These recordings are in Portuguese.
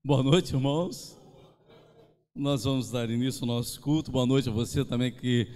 Boa noite, irmãos. Nós vamos dar início ao nosso culto. Boa noite a você também que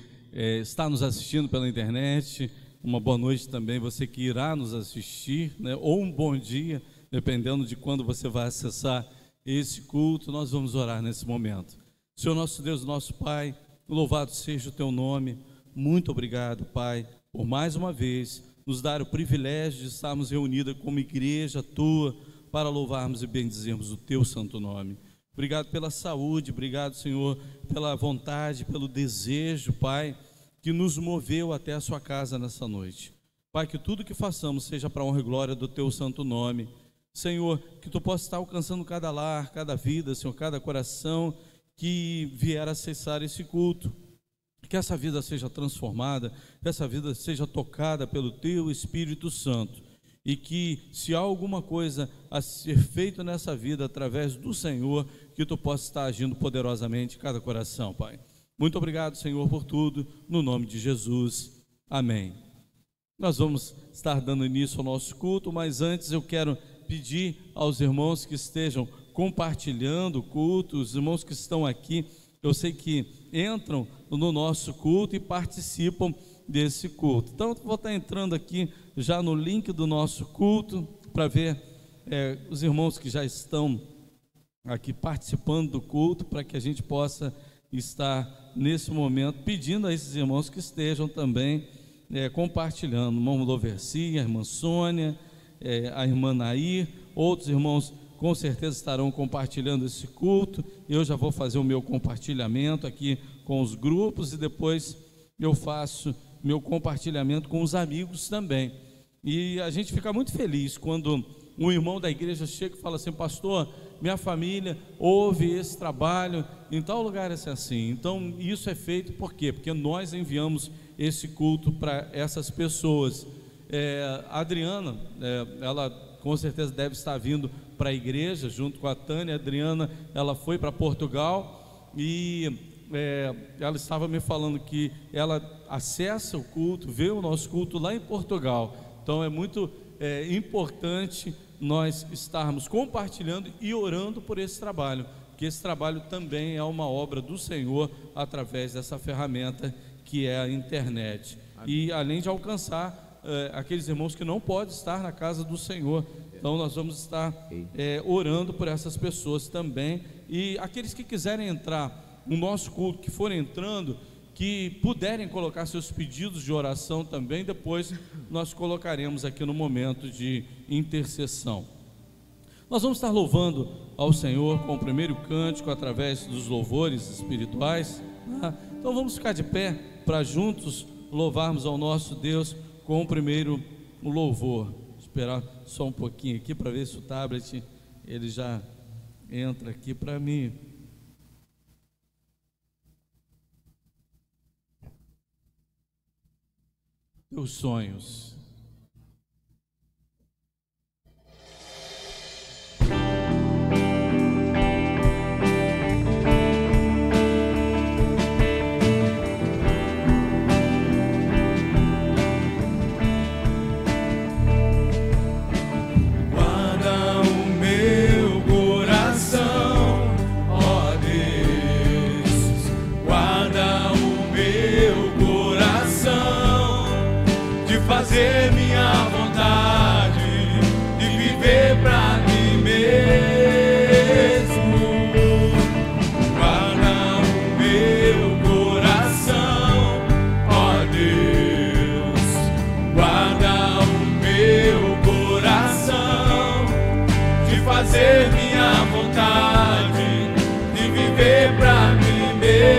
está nos assistindo pela internet. Uma boa noite também você que irá nos assistir, né? Ou um bom dia, dependendo de quando você vai acessar esse culto. Nós vamos orar nesse momento. Senhor nosso Deus, nosso Pai, louvado seja o Teu nome. Muito obrigado, Pai, por mais uma vez nos dar o privilégio de estarmos reunidos como igreja Tua, para louvarmos e bendizermos o Teu santo nome. Obrigado pela saúde, obrigado, Senhor, pela vontade, pelo desejo, Pai, que nos moveu até a Sua casa nessa noite. Pai, que tudo que façamos seja para a honra e glória do Teu santo nome. Senhor, que Tu possa estar alcançando cada lar, cada vida, Senhor, cada coração que vier acessar esse culto. Que essa vida seja transformada, que essa vida seja tocada pelo Teu Espírito Santo. E que, se há alguma coisa a ser feita nessa vida através do Senhor, que Tu possa estar agindo poderosamente em cada coração, Pai. Muito obrigado, Senhor, por tudo, no nome de Jesus. Amém. Nós vamos estar dando início ao nosso culto, mas antes eu quero pedir aos irmãos que estejam compartilhando o culto, os irmãos que estão aqui, eu sei que entram no nosso culto e participam desse culto. Então, eu vou estar entrando aqui já no link do nosso culto para ver os irmãos que já estão aqui participando do culto, para que a gente possa estar nesse momento pedindo a esses irmãos que estejam também compartilhando. O irmão Loverci, a irmã Sônia, a irmã Nair, outros irmãos com certeza estarão compartilhando esse culto. Eu já vou fazer o meu compartilhamento aqui com os grupos e depois eu faço meu compartilhamento com os amigos também. E a gente fica muito feliz quando um irmão da igreja chega e fala assim: pastor, minha família ouve esse trabalho em tal lugar assim. Então isso é feito por quê? Porque nós enviamos esse culto para essas pessoas. A Adriana, ela com certeza deve estar vindo para a igreja junto com a Tânia. A Adriana, ela foi para Portugal e ela estava me falando que ela acessa o culto, vê o nosso culto lá em Portugal. Então é muito importante nós estarmos compartilhando e orando por esse trabalho, porque esse trabalho também é uma obra do Senhor através dessa ferramenta que é a internet. E além de alcançar aqueles irmãos que não podem estar na casa do Senhor, então nós vamos estar orando por essas pessoas também. E aqueles que quiserem entrar no nosso culto, que forem entrando, que puderem colocar seus pedidos de oração também, depois nós colocaremos aqui no momento de intercessão. Nós vamos estar louvando ao Senhor com o primeiro cântico através dos louvores espirituais, né? Então vamos ficar de pé para juntos louvarmos ao nosso Deus com o primeiro louvor. Vou esperar só um pouquinho aqui para ver se o tablet ele já entra aqui para mim. Teus sonhos. Guarda o meu coração, ó Deus, guarda o meu coração, de fazer minha vontade, de viver pra mim mesmo. Guarda o meu coração, ó Deus, guarda o meu coração, de fazer minha vontade, de viver pra mim mesmo.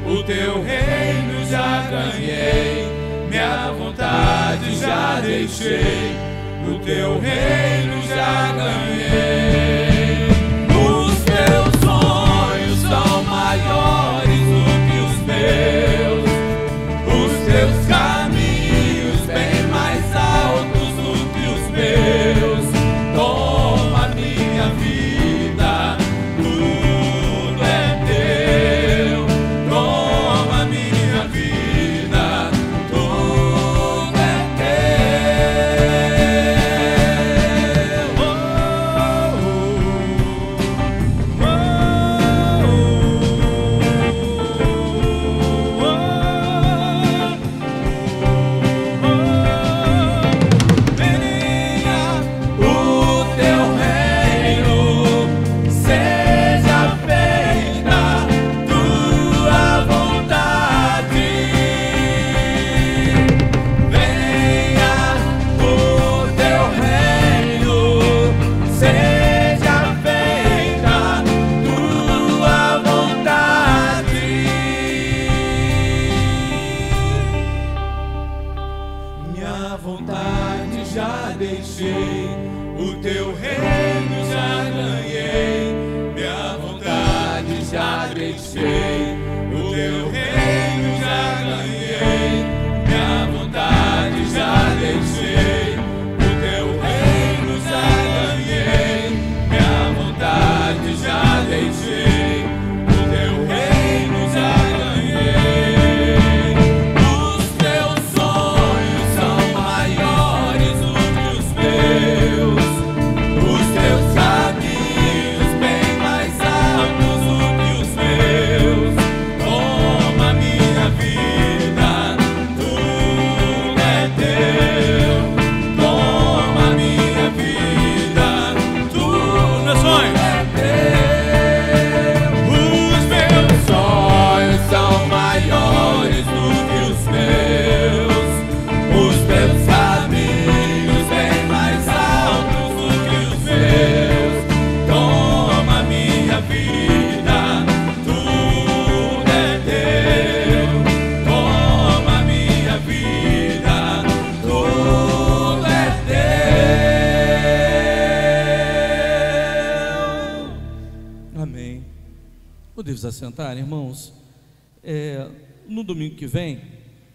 O teu reino já ganhei, minha vontade já deixei, o teu reino já ganhei. Os teus sonhos são maiores do que os meus, os teus caminhos bem mais altos do que os meus. já deixei, o teu reino já ganhei, minha vontade já deixei, o teu reino já ganhei, minha vontade já deixei, o teu reino já ganhei, minha vontade já deixei, o teu reino já ganhei. Os teus sonhos são maiores do que os meus, os teus caminhos bem mais altos do que os meus. Toma minha vida, tudo é teu. Toma minha vida, tudo é teu. Os meus sonhos são maiores do que os meus, os teus caminhos bem mais altos do que os meus. Toma minha vida, tudo é teu. Toma minha vida, tudo é teu. Amém. Podemos assentar, irmãos? No domingo que vem,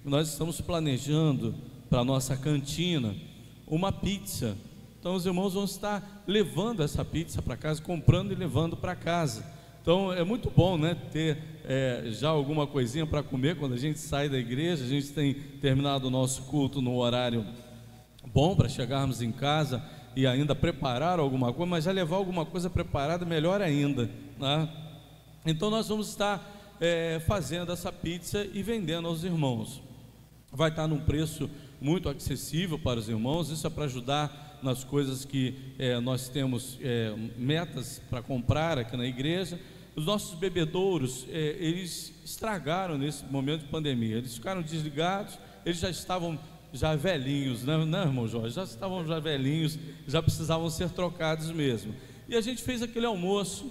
nós estamos planejando para a nossa cantina uma pizza. Então os irmãos vão estar levando essa pizza para casa, comprando e levando para casa. Então é muito bom, né, ter já alguma coisinha para comer quando a gente sai da igreja. A gente tem terminado o nosso culto no horário bom para chegarmos em casa e ainda preparar alguma coisa, mas já levar alguma coisa preparada, melhor ainda, né? Então nós vamos estar fazendo essa pizza e vendendo aos irmãos. Vai estar num preço muito acessível para os irmãos. Isso é para ajudar nas coisas que nós temos metas para comprar aqui na igreja. Os nossos bebedouros, eles estragaram nesse momento de pandemia. Eles ficaram desligados, eles já estavam velhinhos, né, irmão Jorge? Já estavam velhinhos, já precisavam ser trocados mesmo. E a gente fez aquele almoço.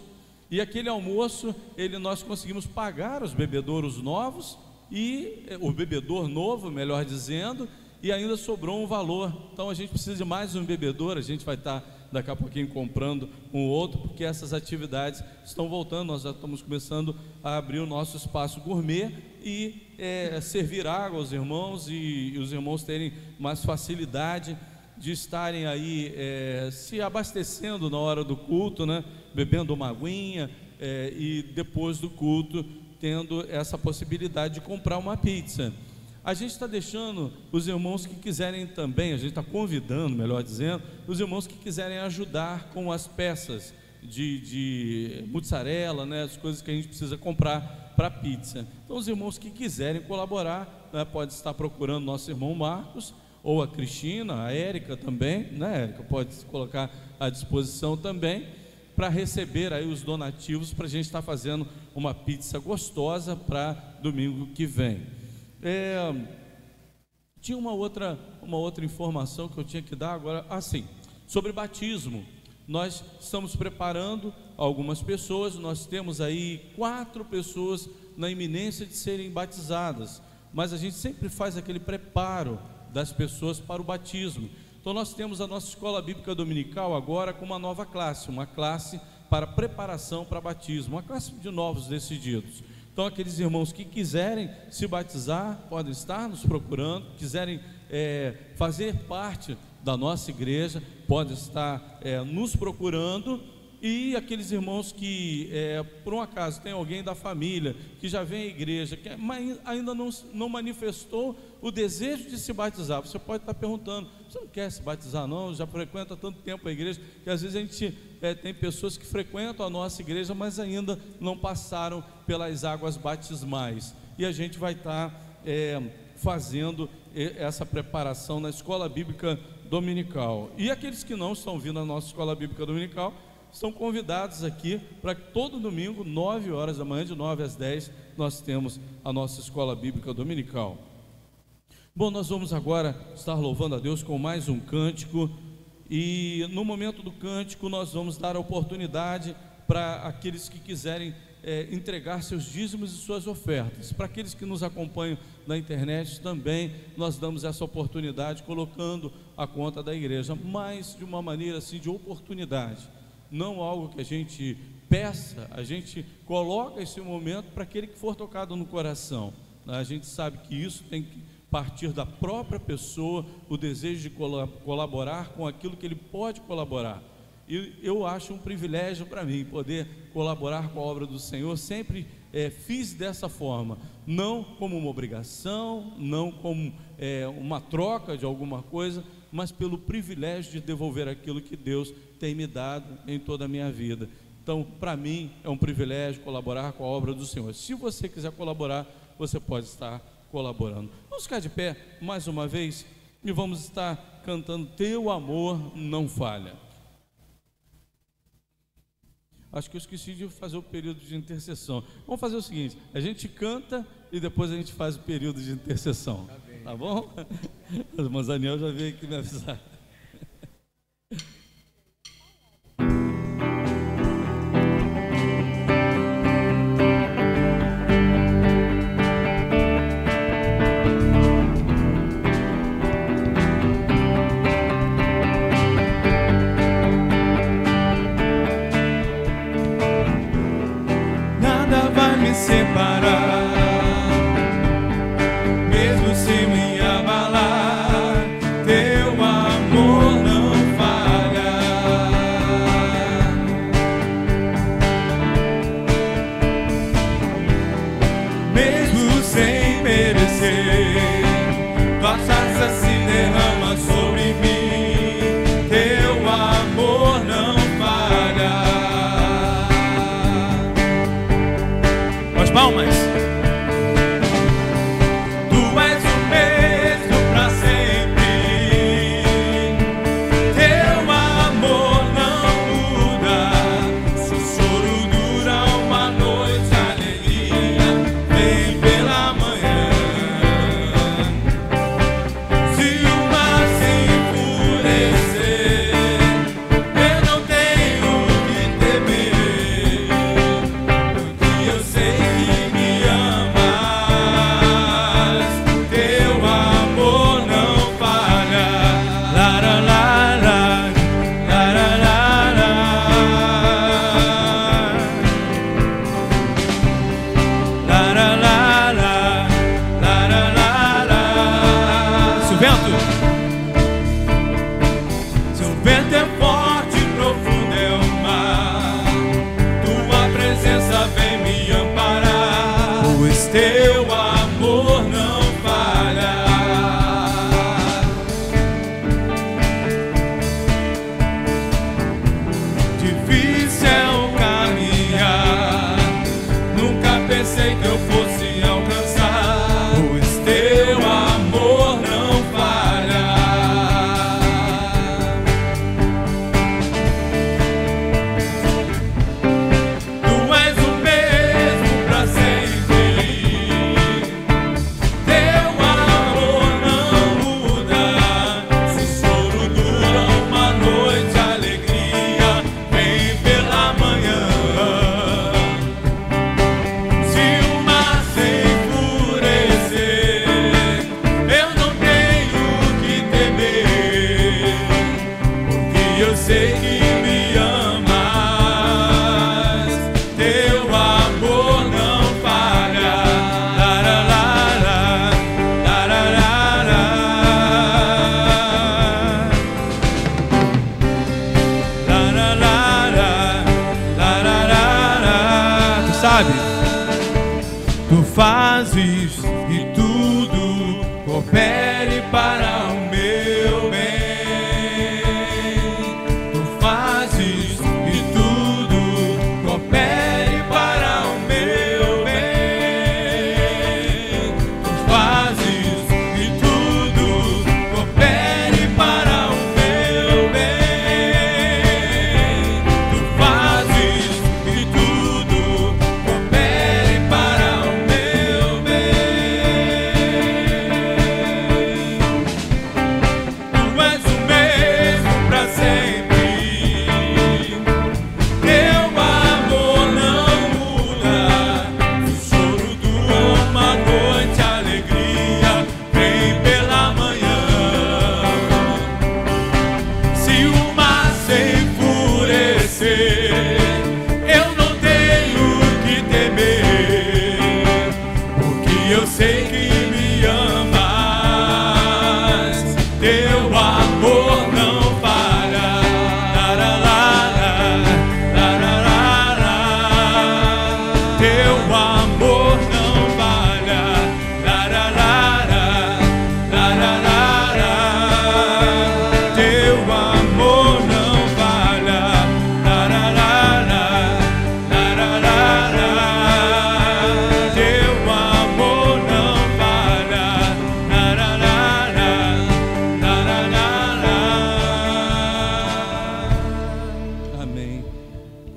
E aquele almoço, nós conseguimos pagar os bebedouros novos, e o bebedor novo, melhor dizendo, e ainda sobrou um valor. Então a gente precisa de mais um bebedouro. A gente vai estar daqui a pouquinho comprando um outro, porque essas atividades estão voltando. Nós já estamos começando a abrir o nosso espaço gourmet e servir água aos irmãos, e os irmãos terem mais facilidade de estarem aí se abastecendo na hora do culto, né? Bebendo uma aguinha, e depois do culto tendo essa possibilidade de comprar uma pizza. A gente está deixando os irmãos que quiserem também, a gente está convidando, melhor dizendo, os irmãos que quiserem ajudar com as peças de mussarela, né, as coisas que a gente precisa comprar para pizza. Então os irmãos que quiserem colaborar, né, pode estar procurando nosso irmão Marcos, ou a Cristina, a Érica também, né, Érica pode se colocar à disposição também, para receber aí os donativos, para a gente estar fazendo uma pizza gostosa para domingo que vem. Tinha uma outra informação que eu tinha que dar agora, assim, sobre batismo. Nós estamos preparando algumas pessoas, nós temos aí 4 pessoas na iminência de serem batizadas, mas a gente sempre faz aquele preparo das pessoas para o batismo. Então nós temos a nossa escola bíblica dominical agora com uma nova classe, uma classe para preparação para batismo, uma classe de novos decididos. Então aqueles irmãos que quiserem se batizar, podem estar nos procurando, quiserem fazer parte da nossa igreja, podem estar nos procurando. E aqueles irmãos que, por um acaso, tem alguém da família que já vem à igreja, mas ainda não manifestou o desejo de se batizar, você pode estar perguntando: você não quer se batizar não? Já frequenta há tanto tempo a igreja, que às vezes a gente tem pessoas que frequentam a nossa igreja, mas ainda não passaram pelas águas batismais. E a gente vai estar fazendo essa preparação na escola bíblica dominical. E aqueles que não estão vindo à nossa escola bíblica dominical, estão convidados aqui para que todo domingo, 9 horas da manhã, de 9 às 10, nós temos a nossa escola bíblica dominical. Bom, nós vamos agora estar louvando a Deus com mais um cântico, e no momento do cântico nós vamos dar a oportunidade para aqueles que quiserem entregar seus dízimos e suas ofertas. Para aqueles que nos acompanham na internet também, nós damos essa oportunidade colocando a conta da igreja, mas de uma maneira assim de oportunidade, não algo que a gente peça, a gente coloca esse momento para aquele que for tocado no coração. A gente sabe que isso tem que partir da própria pessoa, o desejo de colaborar com aquilo que ele pode colaborar. E eu acho um privilégio para mim poder colaborar com a obra do Senhor. Sempre fiz dessa forma, não como uma obrigação, não como uma troca de alguma coisa, mas pelo privilégio de devolver aquilo que Deus tem me dado em toda a minha vida. Então, para mim, é um privilégio colaborar com a obra do Senhor. Se você quiser colaborar, você pode estar colaborando. Vamos ficar de pé mais uma vez e vamos estar cantando Teu Amor Não Falha. Acho que eu esqueci de fazer o período de intercessão. Vamos fazer o seguinte, a gente canta e depois a gente faz o período de intercessão. Tá bom? O irmão Daniel já veio aqui me avisar.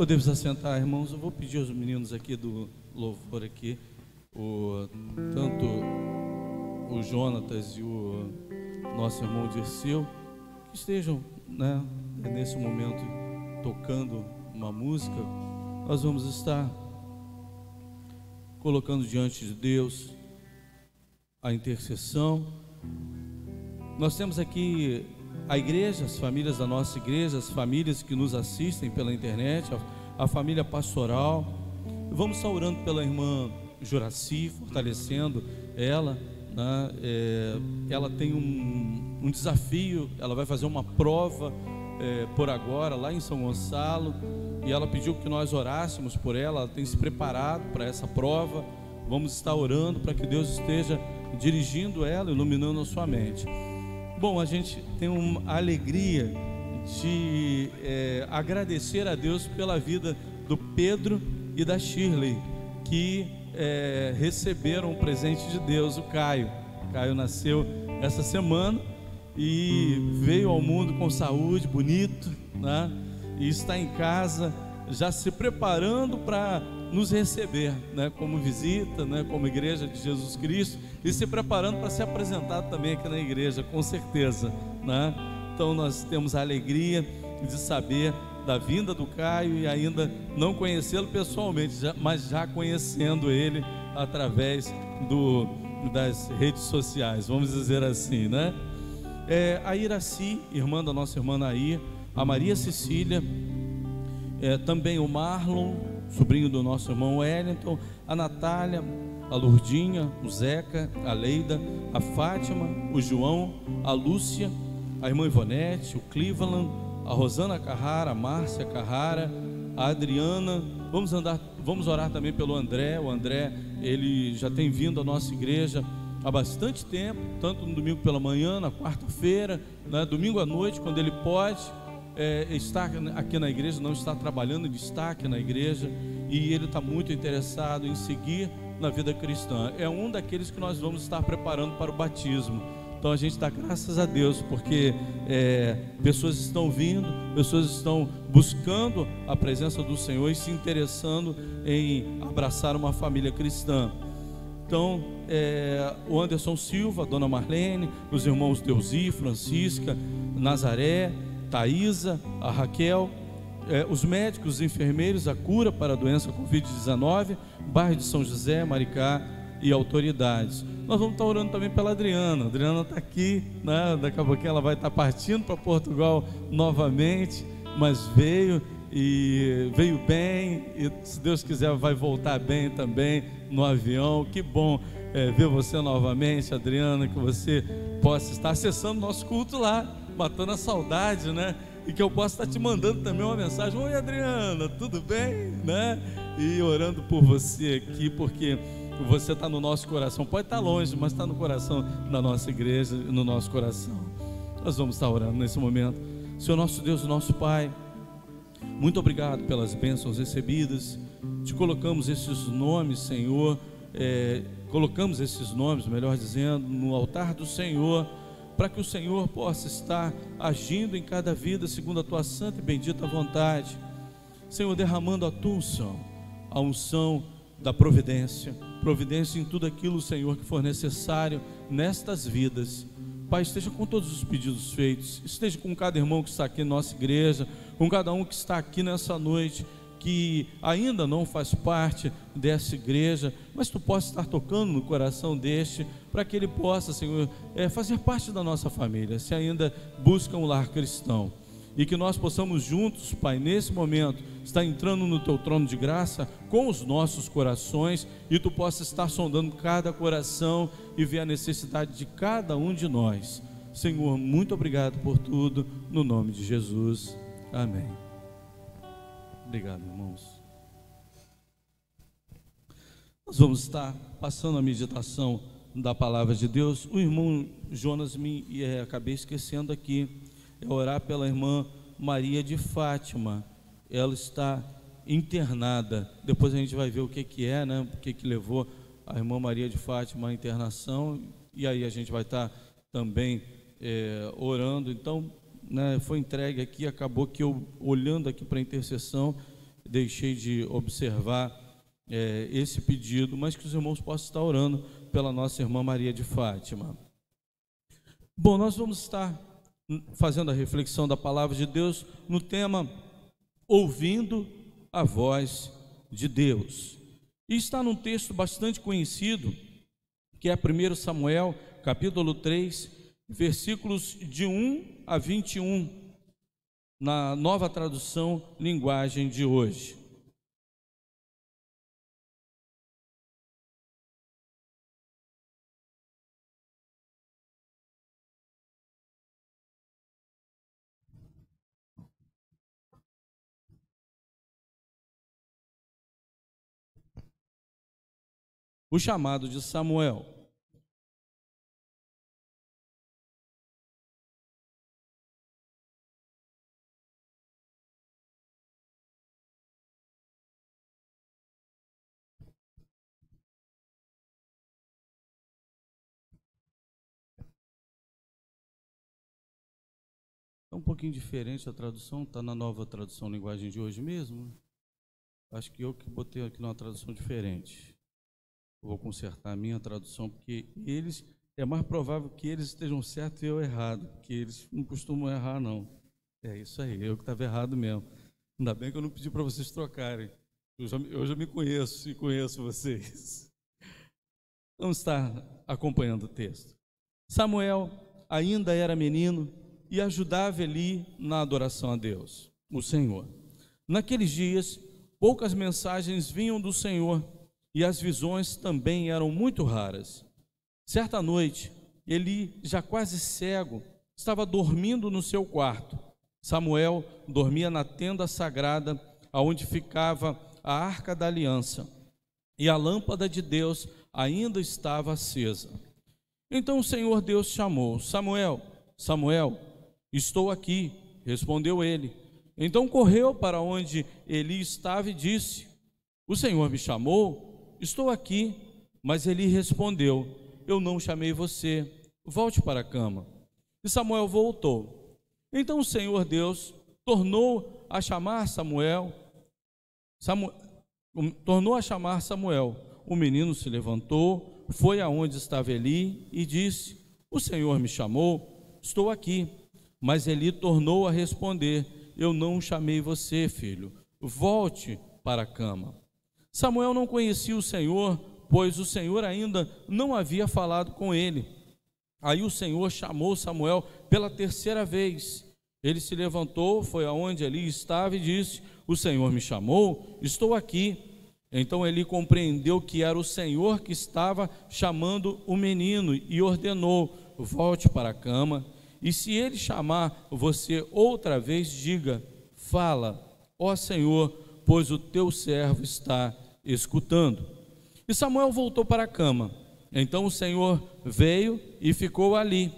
Podemos assentar, irmãos. Eu vou pedir aos meninos aqui do louvor aqui, tanto o Jonatas e o nosso irmão Dirceu, que estejam, né, nesse momento tocando uma música. Nós vamos estar colocando diante de Deus a intercessão. Nós temos aqui a igreja, as famílias da nossa igreja, as famílias que nos assistem pela internet, a família pastoral. Vamos estar orando pela irmã Juraci, fortalecendo ela, né? Ela tem um desafio, ela vai fazer uma prova por agora, lá em São Gonçalo, e ela pediu que nós orássemos por ela tem se preparado para essa prova. Vamos estar orando para que Deus esteja dirigindo ela, iluminando a sua mente. Bom, a gente tem uma alegria de agradecer a Deus pela vida do Pedro e da Shirley, que receberam um presente de Deus, o Caio. O Caio nasceu essa semana e veio ao mundo com saúde, bonito, né? E está em casa, já se preparando para nos receber, né, como visita, né, como igreja de Jesus Cristo, e se preparando para ser apresentado também aqui na igreja, com certeza, né? Então nós temos a alegria de saber da vinda do Caio e ainda não conhecê-lo pessoalmente, mas já conhecendo ele através das redes sociais, vamos dizer assim, né? A Iraci, irmã da nossa irmã Nair, a Maria Cecília, também o Marlon, sobrinho do nosso irmão Wellington, a Natália, a Lourdinha, o Zeca, a Leida, a Fátima, o João, a Lúcia, a irmã Ivonete, o Cleveland, a Rosana Carrara, a Márcia Carrara, a Adriana. Vamos orar também pelo André. O André, ele já tem vindo à nossa igreja há bastante tempo, tanto no domingo pela manhã, na quarta-feira, né, domingo à noite, quando ele pode. Está aqui na igreja, não está trabalhando, ele está aqui na igreja, e ele está muito interessado em seguir na vida cristã. É um daqueles que nós vamos estar preparando para o batismo. Então a gente dá graças a Deus, porque pessoas estão vindo, pessoas estão buscando a presença do Senhor e se interessando em abraçar uma família cristã. Então o Anderson Silva, a dona Marlene, os irmãos Deusi, Francisca, Nazaré, Thaisa, a Raquel, os médicos, os enfermeiros, a cura para a doença Covid-19, bairro de São José, Maricá e autoridades. Nós vamos estar orando também pela Adriana. A Adriana está aqui, né? Daqui a pouquinho ela vai estar partindo para Portugal novamente, mas veio bem, e se Deus quiser vai voltar bem também no avião. Que bom ver você novamente, Adriana, que você possa estar acessando nosso culto lá, matando a saudade, né? E que eu possa estar te mandando também uma mensagem: oi Adriana, tudo bem? Né? E orando por você aqui, porque você está no nosso coração. Pode estar longe, mas está no coração da nossa igreja, no nosso coração. Nós vamos estar orando nesse momento. Senhor nosso Deus, nosso Pai, muito obrigado pelas bênçãos recebidas. Te colocamos esses nomes, Senhor, colocamos esses nomes, melhor dizendo, no altar do Senhor, para que o Senhor possa estar agindo em cada vida segundo a tua santa e bendita vontade. Senhor, derramando a tua unção, a unção da providência em tudo aquilo, Senhor, que for necessário nestas vidas. Pai, esteja com todos os pedidos feitos, esteja com cada irmão que está aqui na nossa igreja, com cada um que está aqui nessa noite, que ainda não faz parte dessa igreja, mas tu possa estar tocando no coração deste, para que ele possa, Senhor, fazer parte da nossa família, se ainda busca um lar cristão. E que nós possamos juntos, Pai, nesse momento, estar entrando no teu trono de graça com os nossos corações, e tu possa estar sondando cada coração e ver a necessidade de cada um de nós. Senhor, muito obrigado por tudo, no nome de Jesus, amém. Obrigado, irmãos. Nós vamos estar passando a meditação da palavra de Deus. O irmão Jonas acabei esquecendo aqui, orar pela irmã Maria de Fátima. Ela está internada. Depois a gente vai ver o que é, né? O que levou a irmã Maria de Fátima à internação, e aí a gente vai estar também orando. Então, né, foi entregue aqui, acabou que eu, olhando aqui para a intercessão, deixei de observar esse pedido, mas que os irmãos possam estar orando pela nossa irmã Maria de Fátima. Bom, nós vamos estar fazendo a reflexão da palavra de Deus no tema ouvindo a voz de Deus. E está num texto bastante conhecido, que é 1 Samuel, capítulo 3, versículos de 1 a 21, na Nova Tradução Linguagem de hoje. O chamado de Samuel. É um pouquinho diferente a tradução, está na Nova Tradução Linguagem de hoje mesmo. Acho que eu que botei aqui numa tradução diferente. Vou consertar a minha tradução, porque é mais provável que eles estejam certos e eu errado, porque eles não costumam errar, não. É isso aí, eu que estava errado mesmo. Ainda bem que eu não pedi para vocês trocarem. Eu já me conheço e conheço vocês. Vamos estar acompanhando o texto. Samuel ainda era menino e ajudava Eli na adoração a Deus, o Senhor. Naqueles dias, poucas mensagens vinham do Senhor, e as visões também eram muito raras. Certa noite, Eli, já quase cego, estava dormindo no seu quarto. Samuel dormia na tenda sagrada, onde ficava a arca da aliança, e a lâmpada de Deus ainda estava acesa. Então o Senhor Deus chamou: Samuel, Samuel, estou aqui, respondeu ele. Então correu para onde Eli estava e disse: o Senhor me chamou? Estou aqui. Mas Eli respondeu: eu não chamei você, volte para a cama. E Samuel voltou. Então o Senhor Deus tornou a chamar Samuel. O menino se levantou, foi aonde estava Eli e disse: o Senhor me chamou, estou aqui. Mas Eli tornou a responder: eu não chamei você, filho, volte para a cama. Samuel não conhecia o Senhor, pois o Senhor ainda não havia falado com ele. Aí o Senhor chamou Samuel pela terceira vez. Ele se levantou, foi aonde Eli estava e disse: o Senhor me chamou, estou aqui. Então Eli compreendeu que era o Senhor que estava chamando o menino e ordenou: volte para a cama. E se ele chamar você outra vez, diga: fala, ó Senhor, pois o teu servo está escutando. E Samuel voltou para a cama. Então o Senhor veio e ficou ali.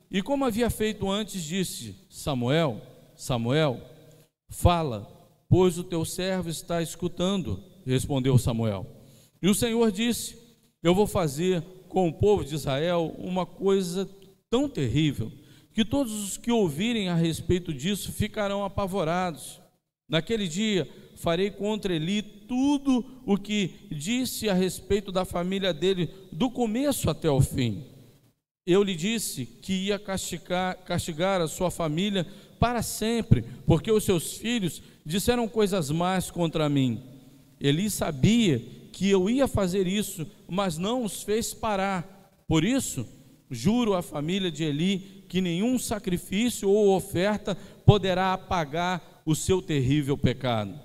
E como havia feito antes, disse: Samuel, Samuel, fala, pois o teu servo está escutando. Respondeu Samuel. E o Senhor disse: eu vou fazer com o povo de Israel uma coisa tão terrível, que todos os que ouvirem a respeito disso ficarão apavorados. Naquele dia farei contra Eli tudo o que disse a respeito da família dele, do começo até o fim. Eu lhe disse que ia castigar a sua família para sempre, porque os seus filhos disseram coisas más contra mim. Eli sabia que eu ia fazer isso, mas não os fez parar. Por isso, juro à família de Eli que nenhum sacrifício ou oferta poderá apagar o seu terrível pecado.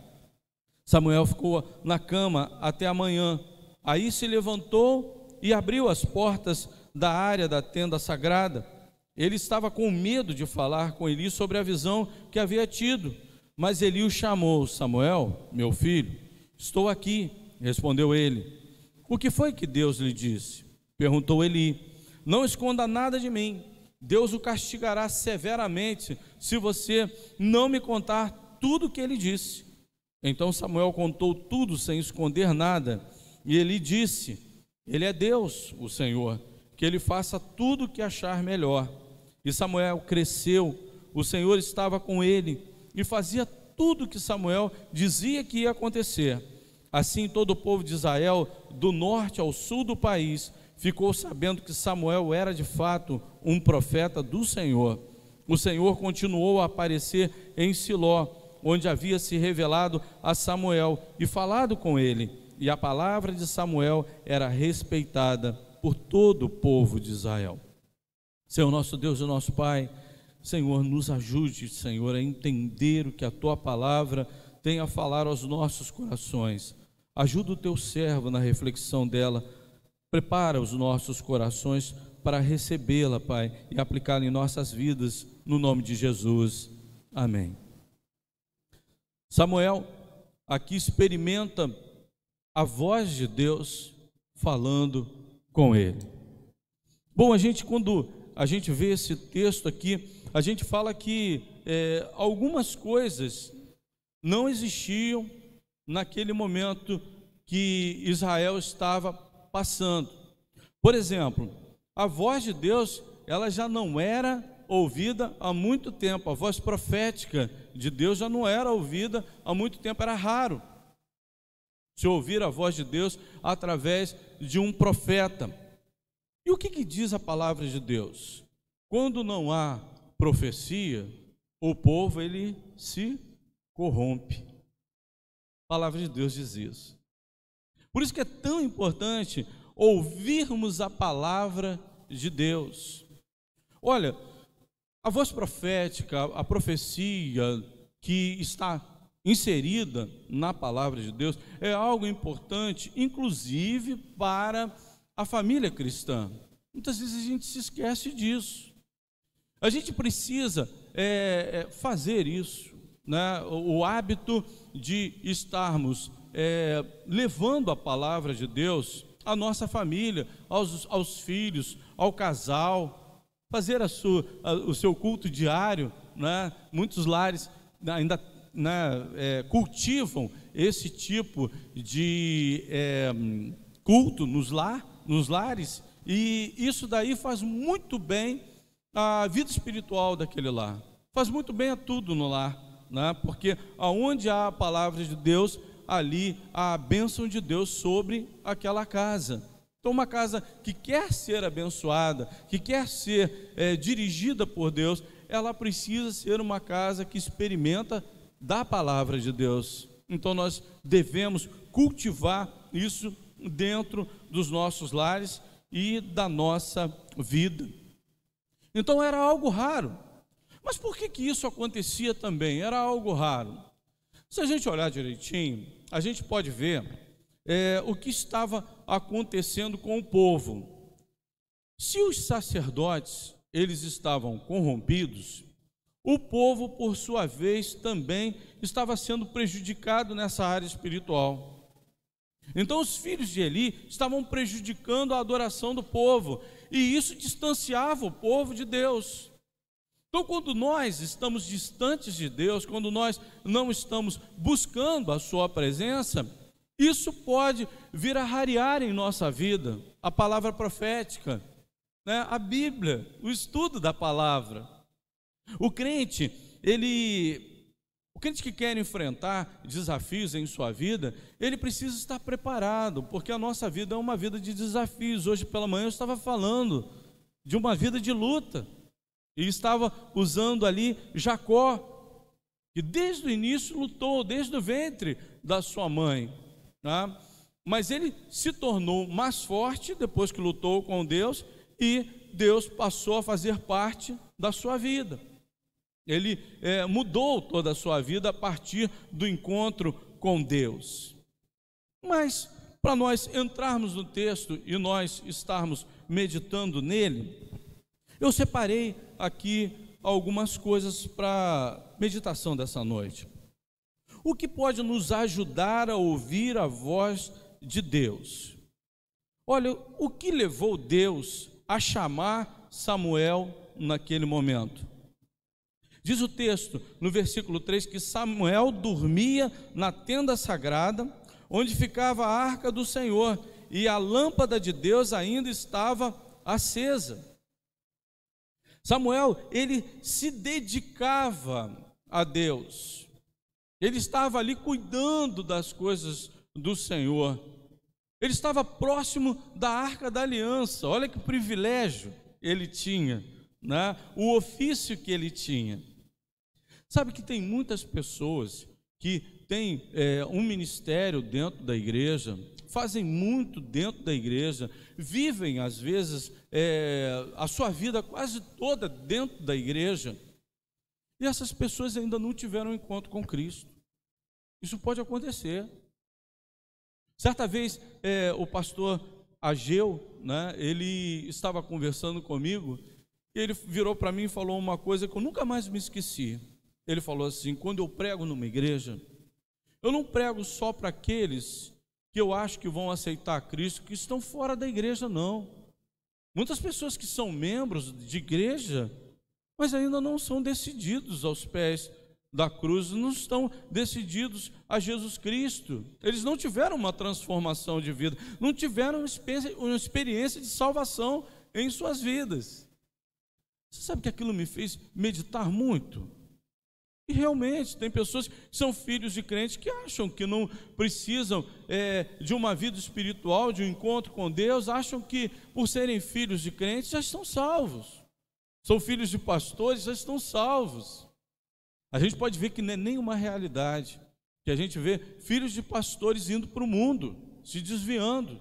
Samuel ficou na cama até a manhã. Aí se levantou e abriu as portas da área da tenda sagrada. Ele estava com medo de falar com Eli sobre a visão que havia tido. Mas Eli o chamou: Samuel, meu filho, estou aqui, respondeu ele. O que foi que Deus lhe disse? Perguntou Eli. Não esconda nada de mim. Deus o castigará severamente se você não me contar tudo o que ele disse. Então Samuel contou tudo sem esconder nada. E Eli disse: ele é Deus, o Senhor, que ele faça tudo o que achar melhor. E Samuel cresceu, o Senhor estava com ele e fazia tudo que Samuel dizia que ia acontecer. Assim, todo o povo de Israel, do norte ao sul do país, ficou sabendo que Samuel era de fato um profeta do Senhor. O Senhor continuou a aparecer em Siló, onde havia se revelado a Samuel e falado com ele, e a palavra de Samuel era respeitada por todo o povo de Israel. Senhor nosso Deus e nosso Pai, Senhor, nos ajude, Senhor, a entender o que a Tua palavra tem a falar aos nossos corações. Ajuda o Teu servo na reflexão dela, prepara os nossos corações para recebê-la, Pai, e aplicá-la em nossas vidas, no nome de Jesus. Amém. Samuel aqui experimenta a voz de Deus falando com ele. Bom, quando a gente vê esse texto aqui, a gente fala que algumas coisas não existiam naquele momento que Israel estava passando. Por exemplo, a voz de Deus, ela já não era ouvida há muito tempo. A voz profética de Deus já não era ouvida há muito tempo, era raro se ouvir a voz de Deus através de um profeta. E o que diz a palavra de Deus? Quando não há profecia, o povo ele se corrompe. A palavra de Deus diz isso. Por isso que é tão importante ouvirmos a palavra de Deus. Olha, a voz profética, a profecia que está inserida na palavra de Deus é algo importante, inclusive para a família cristã. Muitas vezes a gente se esquece disso. A gente precisa fazer isso, né? O hábito de estarmos levando a palavra de Deus à nossa família, aos filhos, ao casal, fazer o seu culto diário, né? Muitos lares ainda cultivam esse tipo de culto nos lares, e isso daí faz muito bem à vida espiritual daquele lar, faz muito bem a tudo no lar, né? Porque aonde há a palavra de Deus, ali há a bênção de Deus sobre aquela casa. Então, uma casa que quer ser abençoada, que quer ser dirigida por Deus, ela precisa ser uma casa que experimenta da palavra de Deus. Então, nós devemos cultivar isso dentro dos nossos lares e da nossa vida. Então, era algo raro. Mas por que isso acontecia também? Era algo raro. Se a gente olhar direitinho, a gente pode ver o que estava acontecendo com o povo. Se os sacerdotes, eles estavam corrompidos, o povo, por sua vez, também estava sendo prejudicado nessa área espiritual. Então, os filhos de Eli estavam prejudicando a adoração do povo, e isso distanciava o povo de Deus. Então, quando nós estamos distantes de Deus, quando nós não estamos buscando a sua presença, isso pode vir a rarear em nossa vida a palavra profética, né? A Bíblia, o estudo da palavra. O crente que quer enfrentar desafios em sua vida, ele precisa estar preparado, porque a nossa vida é uma vida de desafios. Hoje pela manhã eu estava falando de uma vida de luta, e estava usando ali Jacó, que desde o início lutou, desde o ventre da sua mãe, né? Mas ele se tornou mais forte depois que lutou com Deus, e Deus passou a fazer parte da sua vida. Ele mudou toda a sua vida a partir do encontro com Deus. Mas, para nós entrarmos no texto e nós estarmos meditando nele, eu separei aqui algumas coisas para meditação dessa noite. O que pode nos ajudar a ouvir a voz de Deus? Olha, o que levou Deus a chamar Samuel naquele momento? Diz o texto, no versículo 3, que Samuel dormia na tenda sagrada, onde ficava a arca do Senhor, e a lâmpada de Deus ainda estava acesa. Samuel, ele se dedicava a Deus. Ele estava ali cuidando das coisas do Senhor. Ele estava próximo da Arca da Aliança. Olha que privilégio ele tinha, né? O ofício que ele tinha. Sabe que tem muitas pessoas que têm um ministério dentro da igreja, fazem muito dentro da igreja, vivem às vezes a sua vida quase toda dentro da igreja, e essas pessoas ainda não tiveram um encontro com Cristo. Isso pode acontecer. Certa vez o pastor Ageu, né, ele estava conversando comigo, e ele virou para mim e falou uma coisa que eu nunca mais me esqueci. Ele falou assim: quando eu prego numa igreja, eu não prego só para aqueles que eu acho que vão aceitar Cristo, que estão fora da igreja, não. Muitas pessoas que são membros de igreja, mas ainda não são decididos aos pés da cruz, não estão decididos a Jesus Cristo. Eles não tiveram uma transformação de vida, não tiveram uma experiência de salvação em suas vidas. Você sabe que aquilo me fez meditar muito? E realmente tem pessoas que são filhos de crentes que acham que não precisam de uma vida espiritual, de um encontro com Deus, acham que por serem filhos de crentes já estão salvos. São filhos de pastores, já estão salvos. A gente pode ver que não é nenhuma realidade, que a gente vê filhos de pastores indo para o mundo, se desviando.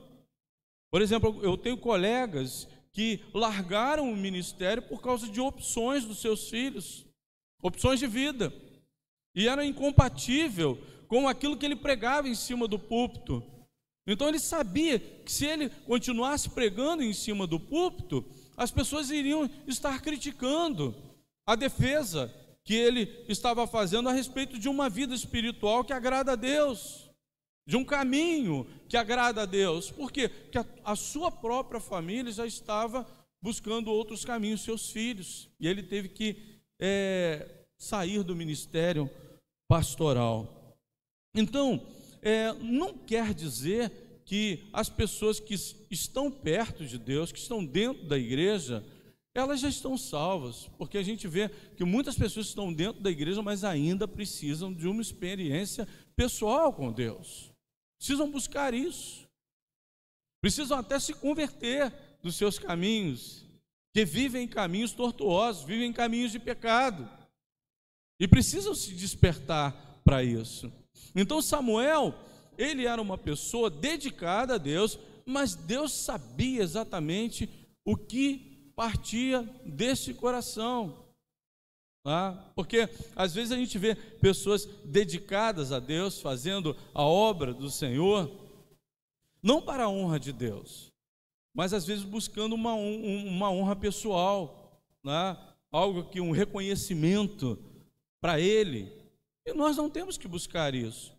Por exemplo, eu tenho colegas que largaram o ministério por causa de opções dos seus filhos, opções de vida, e era incompatível com aquilo que ele pregava em cima do púlpito. Então ele sabia que se ele continuasse pregando em cima do púlpito, as pessoas iriam estar criticando a defesa que ele estava fazendo a respeito de uma vida espiritual que agrada a Deus, de um caminho que agrada a Deus. Por quê? Porque a sua própria família já estava buscando outros caminhos, seus filhos, e ele teve que sair do ministério pastoral. Então, não quer dizer que as pessoas que estão perto de Deus, que estão dentro da igreja, elas já estão salvas, porque a gente vê que muitas pessoas estão dentro da igreja, mas ainda precisam de uma experiência pessoal com Deus, precisam buscar isso, precisam até se converter dos seus caminhos, que vivem em caminhos tortuosos, vivem em caminhos de pecado, e precisam se despertar para isso. Então Samuel, ele era uma pessoa dedicada a Deus, mas Deus sabia exatamente o que partia desse coração, tá? Porque às vezes a gente vê pessoas dedicadas a Deus, fazendo a obra do Senhor, não para a honra de Deus, mas às vezes buscando uma honra pessoal, né? Algo que um reconhecimento para ele, e nós não temos que buscar isso.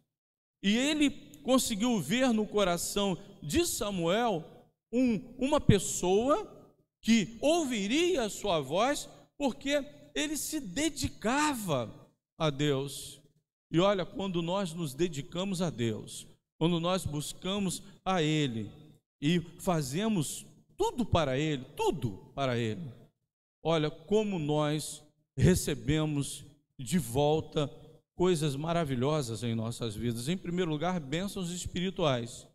E ele conseguiu ver no coração de Samuel uma pessoa que ouviria a sua voz, porque ele se dedicava a Deus. E olha, quando nós nos dedicamos a Deus, quando nós buscamos a Ele e fazemos tudo para Ele, olha como nós recebemos de volta coisas maravilhosas em nossas vidas. Em primeiro lugar, bênçãos espirituais,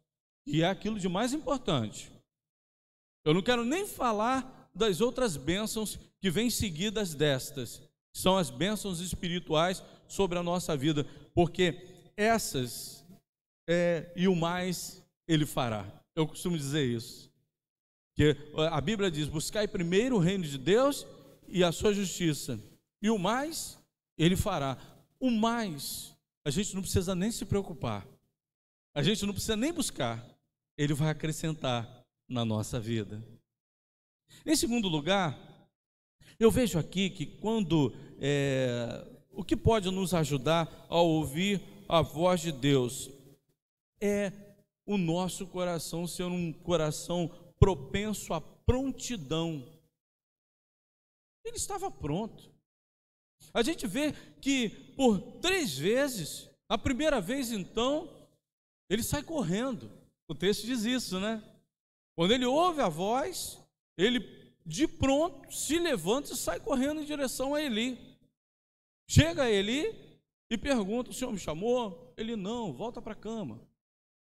e é aquilo de mais importante. Eu não quero nem falar das outras bênçãos que vêm seguidas destas, que são as bênçãos espirituais sobre a nossa vida, porque essas e o mais Ele fará. Eu costumo dizer isso, que a Bíblia diz: buscai primeiro o reino de Deus e a sua justiça, e o mais Ele fará. O mais, a gente não precisa nem se preocupar, a gente não precisa nem buscar, Ele vai acrescentar na nossa vida. Em segundo lugar, eu vejo aqui que quando o que pode nos ajudar a ouvir a voz de Deus é o nosso coração ser um coração propenso à prontidão. Ele estava pronto. A gente vê que por 3 vezes, a primeira vez então, ele sai correndo. O texto diz isso, né? Quando ele ouve a voz, ele de pronto se levanta e sai correndo em direção a Eli. Chega a Eli e pergunta: o senhor me chamou? Ele: não, volta para a cama.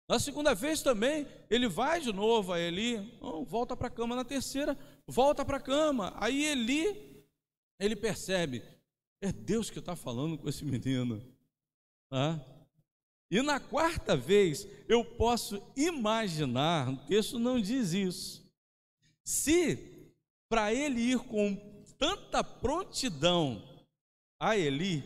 Na segunda vez também, ele vai de novo a Eli: não, volta para a cama. Na terceira, volta para a cama. Aí Eli, ele percebe: é Deus que está falando com esse menino. E na quarta vez, eu posso imaginar, o texto não diz isso, se para ele ir com tanta prontidão a Eli,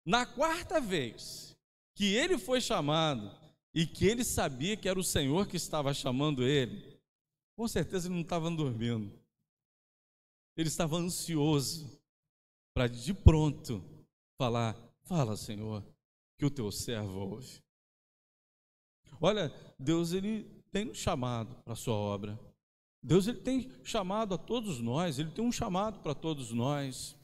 na quarta vez que ele foi chamado e que ele sabia que era o Senhor que estava chamando ele, com certeza ele não estava dormindo, ele estava ansioso para de pronto falar: fala, Senhor, que o teu servo ouve. Olha, Deus, ele tem nos chamado para a sua obra. Deus, ele tem chamado a todos nós, ele tem um chamado para todos nós.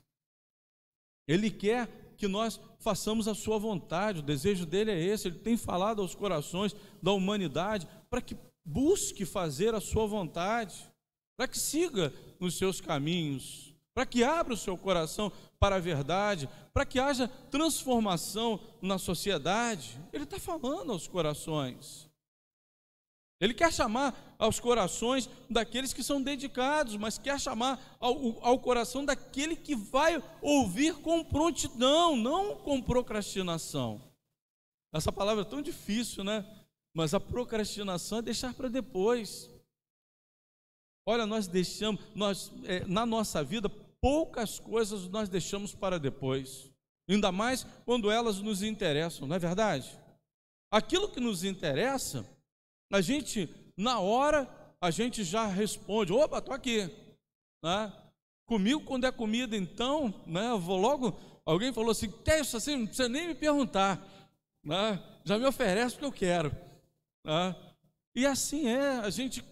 Ele quer que nós façamos a sua vontade, o desejo dele é esse. Ele tem falado aos corações da humanidade para que busque fazer a sua vontade, para que siga nos seus caminhos, para que abra o seu coração para a verdade, para que haja transformação na sociedade. Ele está falando aos corações. Ele quer chamar aos corações daqueles que são dedicados, mas quer chamar ao coração daquele que vai ouvir com prontidão, não com procrastinação. Essa palavra é tão difícil, né? Mas a procrastinação é deixar para depois. Olha, nós deixamos, na nossa vida, poucas coisas nós deixamos para depois, ainda mais quando elas nos interessam, não é verdade? Aquilo que nos interessa, a gente, na hora, a gente já responde: opa, estou aqui, né? Comigo, quando é comida, então, né, eu vou logo. Alguém falou assim: isso assim, não precisa nem me perguntar, né? Já me oferece o que eu quero, né? E assim é, a gente,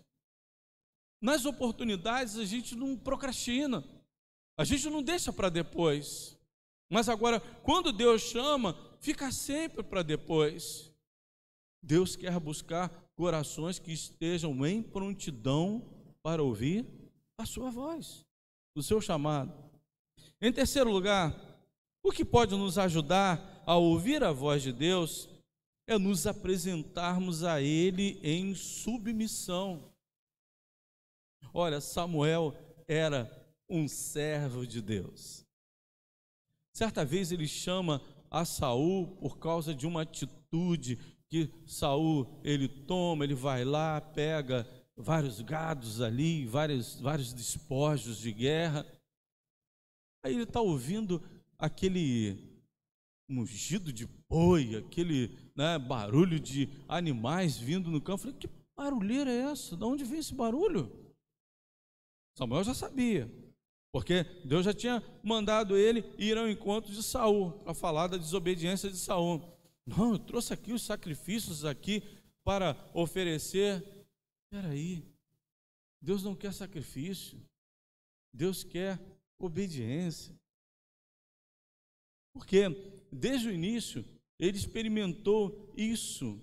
nas oportunidades, a gente não procrastina, a gente não deixa para depois. Mas agora, quando Deus chama, fica sempre para depois. Deus quer buscar corações que estejam em prontidão para ouvir a sua voz, o seu chamado. Em terceiro lugar, o que pode nos ajudar a ouvir a voz de Deus é nos apresentarmos a Ele em submissão. Olha, Samuel era um servo de Deus. Certa vez ele chama a Saul por causa de uma atitude que Saul, ele toma, ele vai lá, pega vários gados ali, vários despojos de guerra. Aí ele está ouvindo aquele mugido de boi, aquele, né, barulho de animais vindo no campo. Falei: que barulheira é essa? De onde vem esse barulho? Samuel já sabia, porque Deus já tinha mandado ele ir ao encontro de Saul para falar da desobediência de Saul. Não, eu trouxe aqui os sacrifícios aqui para oferecer. Espera aí, Deus não quer sacrifício, Deus quer obediência. Porque desde o início ele experimentou isso.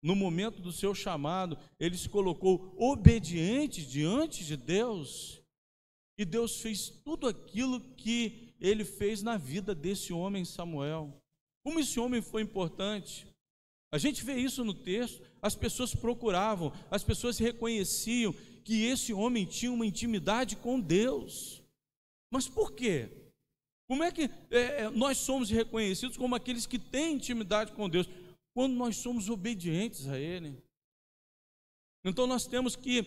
No momento do seu chamado, ele se colocou obediente diante de Deus, e Deus fez tudo aquilo que ele fez na vida desse homem Samuel. Como esse homem foi importante. A gente vê isso no texto. As pessoas procuravam, as pessoas reconheciam que esse homem tinha uma intimidade com Deus. Mas por quê? Como é que nós somos reconhecidos como aqueles que têm intimidade com Deus? Quando nós somos obedientes a Ele. Então nós temos que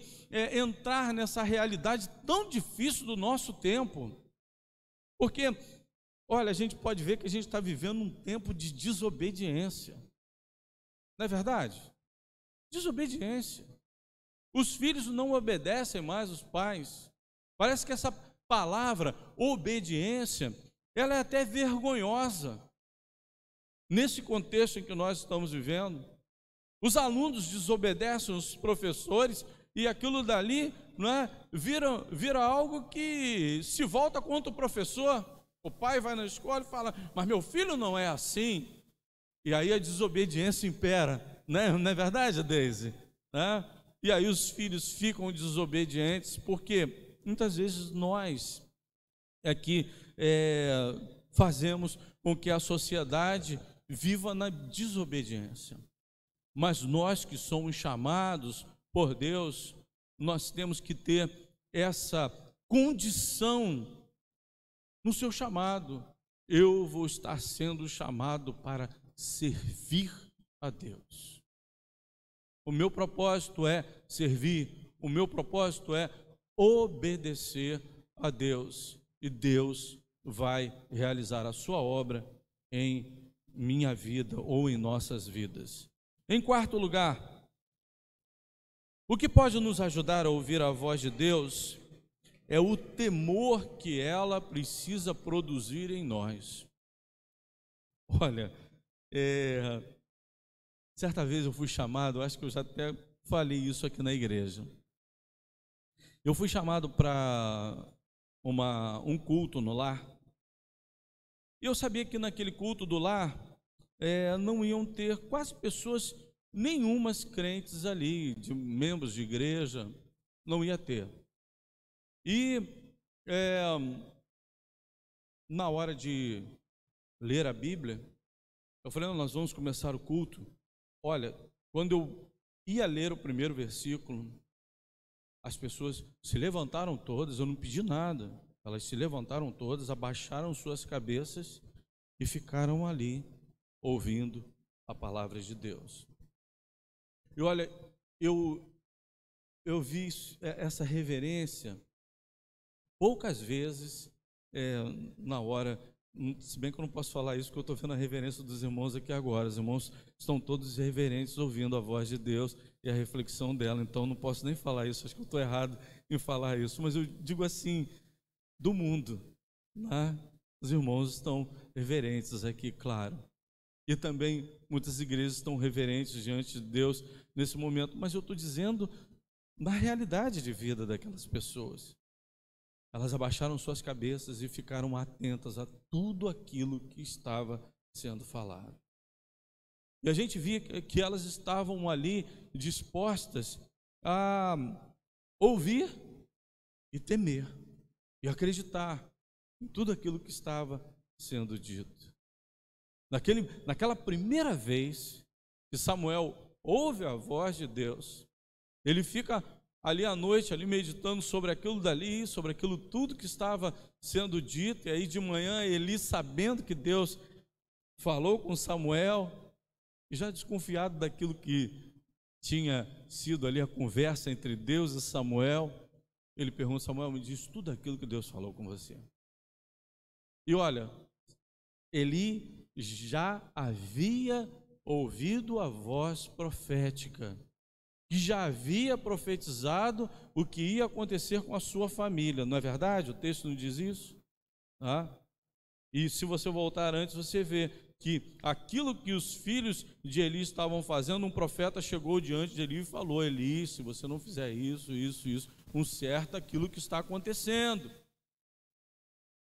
entrar nessa realidade tão difícil do nosso tempo. Porque, olha, a gente pode ver que a gente está vivendo um tempo de desobediência. Não é verdade? Desobediência. Os filhos não obedecem mais os pais. Parece que essa palavra, obediência, ela é até vergonhosa. Nesse contexto em que nós estamos vivendo, os alunos desobedecem os professores e aquilo dali, não é, vira algo que se volta contra o professor. O pai vai na escola e fala: mas meu filho não é assim. E aí a desobediência impera, né? Não é verdade, Deise? Né? E aí os filhos ficam desobedientes, porque muitas vezes nós aqui fazemos com que a sociedade viva na desobediência. Mas nós que somos chamados por Deus, nós temos que ter essa condição no seu chamado. Eu vou estar sendo chamado para servir a Deus. O meu propósito é servir, o meu propósito é obedecer a Deus, e Deus vai realizar a sua obra em minha vida ou em nossas vidas. Em quarto lugar, o que pode nos ajudar a ouvir a voz de Deus é o temor que ela precisa produzir em nós. Olha, certa vez eu fui chamado, acho que eu já até falei isso aqui na igreja. Eu fui chamado para um culto no lar. E eu sabia que naquele culto do lar não iam ter quase pessoas nenhumas crentes ali, de membros de igreja, não ia ter. E na hora de ler a Bíblia, eu falei, nós vamos começar o culto. Olha, quando eu ia ler o primeiro versículo, as pessoas se levantaram todas, eu não pedi nada, elas se levantaram todas, abaixaram suas cabeças e ficaram ali, ouvindo a palavra de Deus. E olha, eu vi essa reverência poucas vezes na hora, se bem que eu não posso falar isso, porque eu estou vendo a reverência dos irmãos aqui agora. Os irmãos estão todos reverentes, ouvindo a voz de Deus e a reflexão dela, então não posso nem falar isso, acho que eu estou errado em falar isso, mas eu digo assim, do mundo, né? Os irmãos estão reverentes aqui, claro, e também muitas igrejas estão reverentes diante de Deus nesse momento, mas eu estou dizendo na realidade de vida daquelas pessoas. Elas abaixaram suas cabeças e ficaram atentas a tudo aquilo que estava sendo falado. E a gente via que elas estavam ali dispostas a ouvir e temer e acreditar em tudo aquilo que estava sendo dito. Naquela primeira vez que Samuel ouve a voz de Deus, ele fica ali à noite, ali meditando sobre aquilo dali, sobre aquilo tudo que estava sendo dito, e aí de manhã Eli, sabendo que Deus falou com Samuel, e já desconfiado daquilo que tinha sido ali a conversa entre Deus e Samuel, ele pergunta, Samuel, me diz tudo aquilo que Deus falou com você. E olha, Eli já havia ouvido a voz profética, que já havia profetizado o que ia acontecer com a sua família, não é verdade? O texto não diz isso? E se você voltar antes, você vê que aquilo que os filhos de Eli estavam fazendo, um profeta chegou diante de Eli e falou, Eli, se você não fizer isso, conserta aquilo que está acontecendo.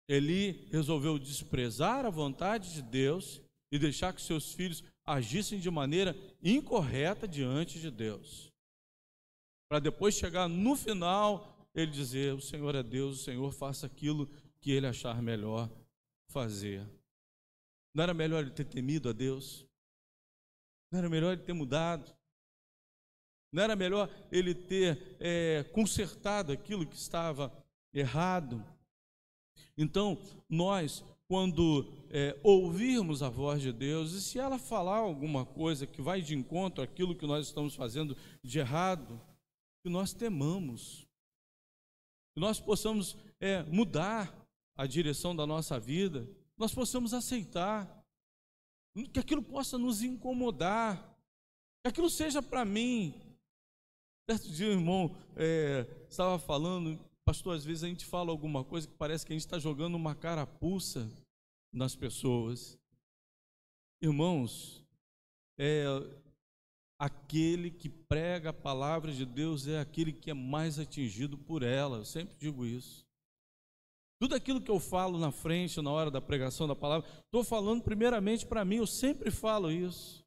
Eli resolveu desprezar a vontade de Deus e deixar que seus filhos agissem de maneira incorreta diante de Deus, para depois chegar no final, ele dizer, o Senhor é Deus, o Senhor faça aquilo que ele achar melhor fazer. Não era melhor ele ter temido a Deus? Não era melhor ele ter mudado? Não era melhor ele ter consertado aquilo que estava errado? Então, nós, quando ouvirmos a voz de Deus, e se ela falar alguma coisa que vai de encontro àquilo que nós estamos fazendo de errado, que nós temamos, que nós possamos mudar a direção da nossa vida, nós possamos aceitar, que aquilo possa nos incomodar, que aquilo seja para mim. Certo dia o irmão estava falando, pastor, às vezes a gente fala alguma coisa que parece que a gente está jogando uma carapuça nas pessoas. Irmãos, aquele que prega a palavra de Deus é aquele que é mais atingido por ela, eu sempre digo isso. Tudo aquilo que eu falo na frente, na hora da pregação da palavra, estou falando primeiramente para mim, eu sempre falo isso.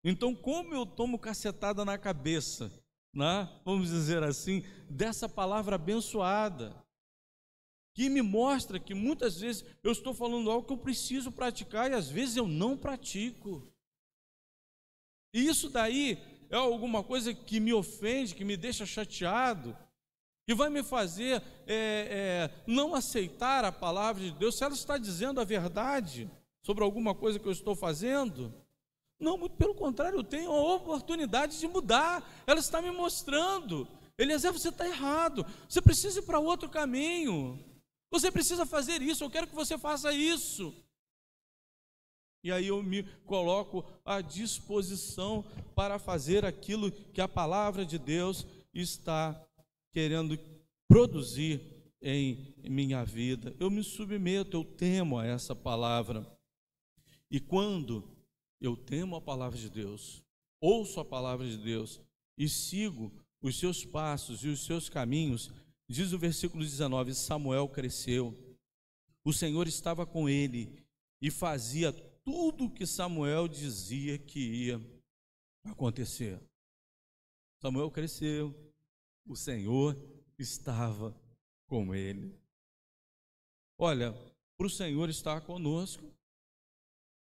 Então, como eu tomo cacetada na cabeça, né, vamos dizer assim, dessa palavra abençoada, que me mostra que muitas vezes eu estou falando algo que eu preciso praticar e às vezes eu não pratico. E isso daí é alguma coisa que me ofende, que me deixa chateado, que vai me fazer não aceitar a palavra de Deus, se ela está dizendo a verdade sobre alguma coisa que eu estou fazendo. Não, muito pelo contrário, eu tenho a oportunidade de mudar. Ela está me mostrando: Eliezer, você está errado, você precisa ir para outro caminho, você precisa fazer isso, eu quero que você faça isso. E aí eu me coloco à disposição para fazer aquilo que a palavra de Deus está querendo produzir em minha vida. Eu me submeto, eu temo a essa palavra. E quando eu temo a palavra de Deus, ouço a palavra de Deus e sigo os seus passos e os seus caminhos, diz o versículo 19: Samuel cresceu, o Senhor estava com ele e fazia tudo o que Samuel dizia que ia acontecer. Samuel cresceu, o Senhor estava com ele. Olha, para o Senhor estar conosco,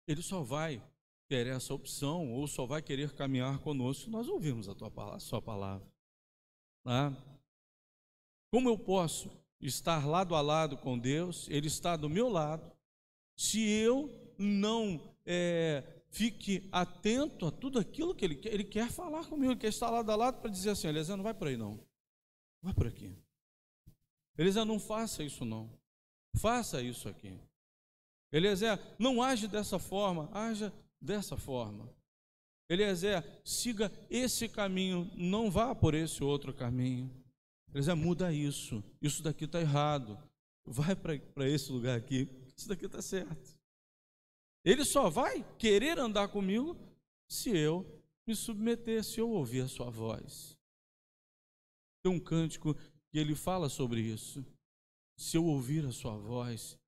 Ele só vai ter essa opção, ou só vai querer caminhar conosco se nós ouvirmos a sua palavra. Tá? Como eu posso estar lado a lado com Deus, Ele está do meu lado, se eu não fique atento a tudo aquilo que Ele quer falar comigo? Ele quer estar lado a lado para dizer assim: Eliezer, não vai por aí não, vai por aqui. Eliezer, não faça isso não, faça isso aqui. Eliezer, não age dessa forma, haja dessa forma. Eliezer, siga esse caminho, não vá por esse outro caminho. Eliezer, muda isso daqui está errado, vai para esse lugar aqui, isso daqui está certo. Ele só vai querer andar comigo se eu me submeter, se eu ouvir a sua voz. Tem um cântico que ele fala sobre isso: se eu ouvir a sua voz,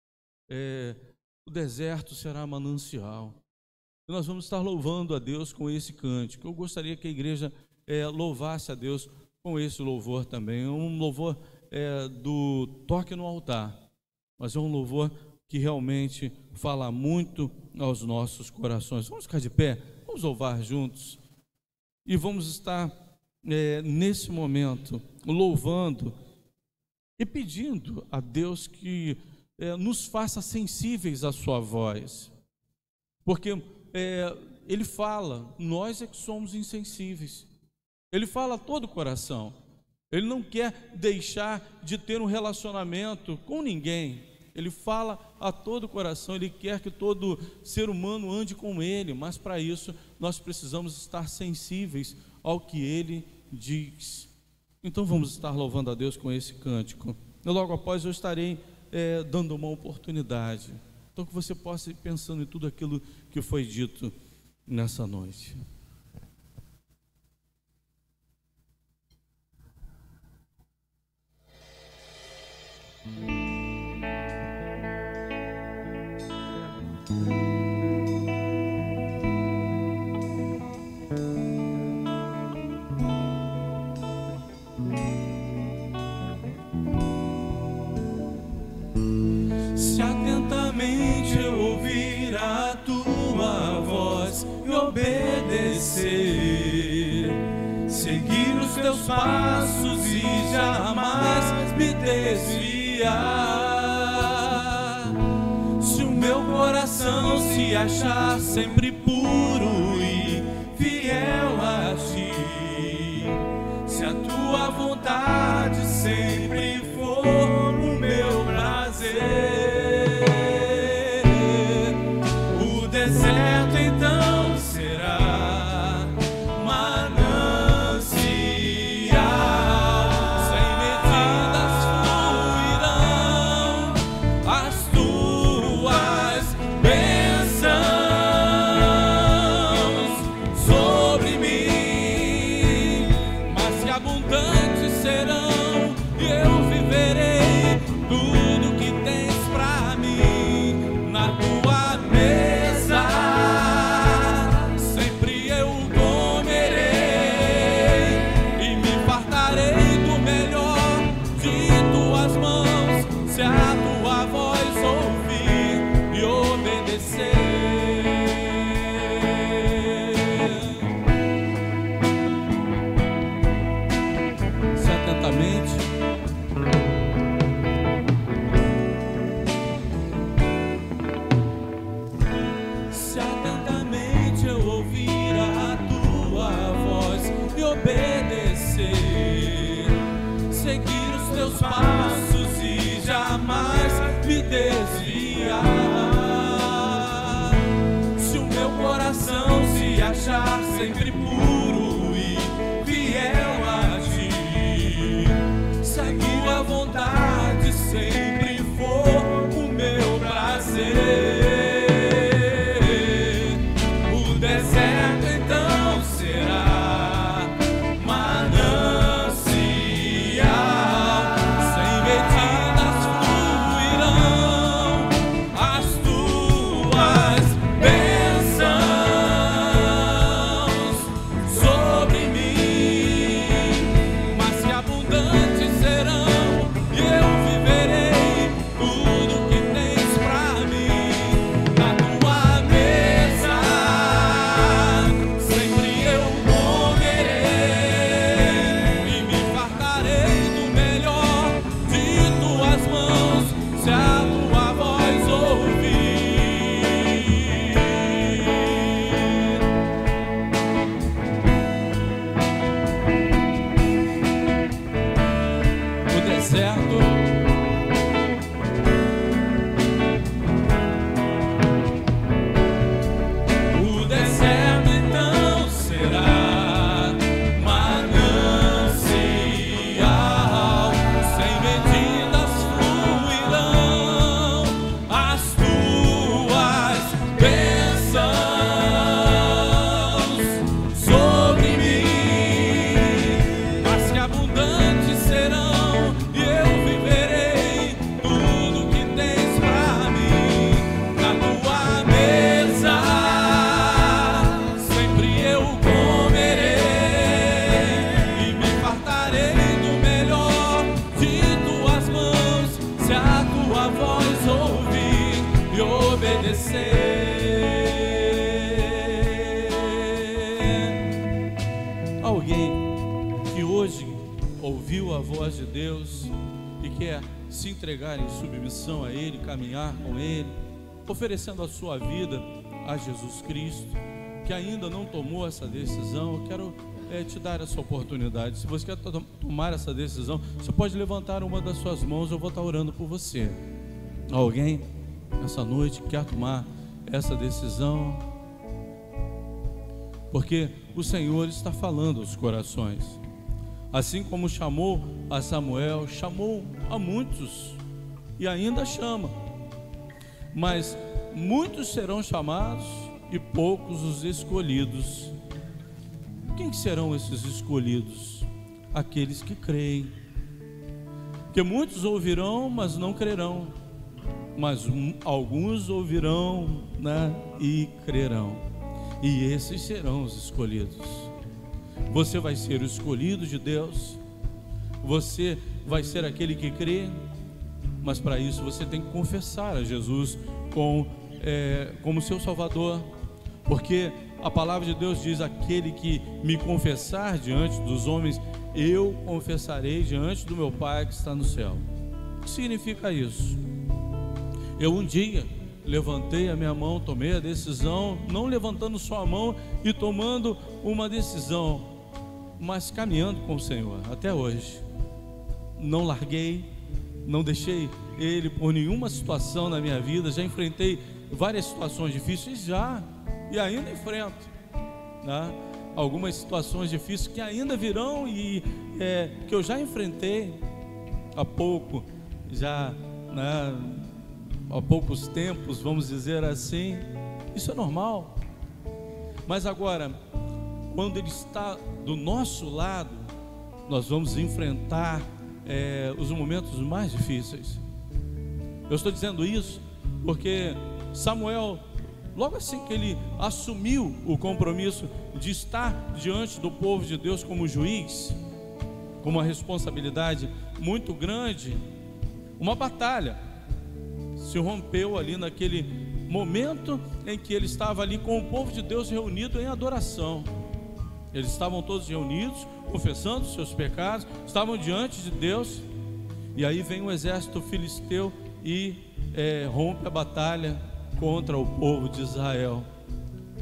o deserto será manancial. E nós vamos estar louvando a Deus com esse cântico. Eu gostaria que a igreja louvasse a Deus com esse louvor também. É um louvor do toque no altar, mas é um louvor que realmente fala muito aos nossos corações. Vamos ficar de pé, vamos louvar juntos e vamos estar nesse momento louvando e pedindo a Deus que nos faça sensíveis à sua voz, porque Ele fala, nós é que somos insensíveis. Ele fala a todo o coração. Ele não quer deixar de ter um relacionamento com ninguém. Ele fala a todo o coração, Ele quer que todo ser humano ande com Ele, mas para isso nós precisamos estar sensíveis ao que Ele diz. Então vamos estar louvando a Deus com esse cântico. E logo após eu estarei dando uma oportunidade, então que você possa ir pensando em tudo aquilo que foi dito nessa noite. Se atentamente eu ouvir a tua voz e obedecer, seguir os teus passos e jamais me desviar, se o meu coração se achar sempre puro e fiel a ti, se a tua vontade sempre for o meu prazer, o deserto então será manancial, sem medidas fluirão as tuas bênçãos sobre mim, mas que abundantes serão me desviar. Se o meu coração se achar sempre puro e fiel a ti, se a tua vontade sempre for o meu prazer, o deserto então será manancial, sem medidas fluirão as tuas bênçãos sobre mim, mas que abundantes serão, e eu viverei tudo que tens pra mim. Na tua mesa sempre eu comerei e me fartarei do melhor de tuas mãos, se a tua voz ouvir. O deserto então será manancial, sem medidas fluirão as tuas bênçãos sobre mim, mas que abundantes serão, e eu viverei tudo que tens pra mim. Na tua mesa sempre eu comerei e me fartarei do melhor de tuas mãos, se a tua voz ouvir e obedecer. Alguém que hoje ouviu a voz de Deus e quer se entregar em submissão a Ele, caminhar com Ele, oferecendo a sua vida a Jesus Cristo, que ainda não tomou essa decisão, eu quero te dar essa oportunidade. Se você quer tomar essa decisão, você pode levantar uma das suas mãos, eu vou estar orando por você. Alguém essa noite quer tomar essa decisão? Porque o Senhor está falando aos corações. Assim como chamou a Samuel, chamou a muitos e ainda chama. Mas muitos serão chamados e poucos os escolhidos. Quem serão esses escolhidos? Aqueles que creem. Porque muitos ouvirão, mas não crerão. Mas alguns ouvirão, né, e crerão. E esses serão os escolhidos. Você vai ser o escolhido de Deus. Você vai ser aquele que crê. Mas para isso você tem que confessar a Jesus como seu Salvador. Porque a palavra de Deus diz: aquele que me confessar diante dos homens, eu confessarei diante do meu Pai que está no céu. O que significa isso? Eu um dia levantei a minha mão, tomei a decisão, não levantando só a mão e tomando uma decisão, mas caminhando com o Senhor até hoje. Não larguei, não deixei Ele por nenhuma situação na minha vida. Já enfrentei várias situações difíceis, e ainda enfrento, né? Algumas situações difíceis que ainda virão e que eu já enfrentei há pouco, né? Há poucos tempos, vamos dizer assim. Isso é normal. Mas agora, quando Ele está do nosso lado, nós vamos enfrentar os momentos mais difíceis. Eu estou dizendo isso porque Samuel, logo assim que ele assumiu o compromisso de estar diante do povo de Deus como juiz, com uma responsabilidade muito grande, uma batalha se rompeu ali naquele momento em que ele estava ali com o povo de Deus reunido em adoração. Eles estavam todos reunidos, confessando seus pecados, estavam diante de Deus, e aí vem o exército filisteu e rompe a batalha contra o povo de Israel.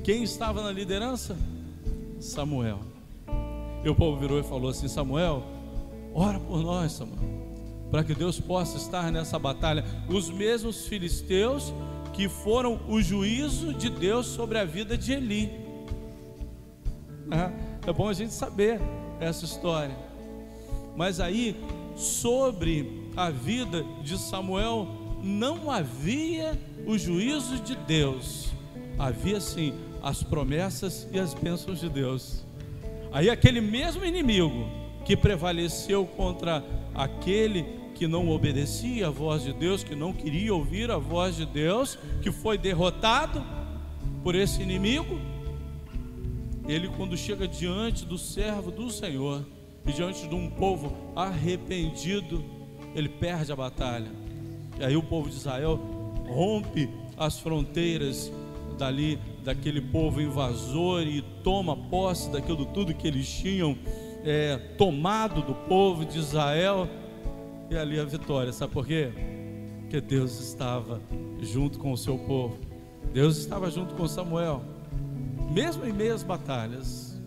Quem estava na liderança? Samuel. E o povo virou e falou assim: Samuel, ora por nós, Samuel, para que Deus possa estar nessa batalha. Os mesmos filisteus que foram o juízo de Deus sobre a vida de Eli. É bom a gente saber essa história. Mas aí, sobre a vida de Samuel, não havia o juízo de Deus, havia sim as promessas e as bênçãos de Deus. Aí aquele mesmo inimigo que prevaleceu contra aquele que não obedecia à voz de Deus, que não queria ouvir a voz de Deus, que foi derrotado por esse inimigo, ele, quando chega diante do servo do Senhor e diante de um povo arrependido, ele perde a batalha. E aí o povo de Israel rompe as fronteiras dali, daquele povo invasor, e toma posse daquilo tudo que eles tinham tomado do povo de Israel. E ali a vitória, sabe por quê? Porque Deus estava junto com o seu povo. Deus estava junto com Samuel, mesmo em meio às batalhas.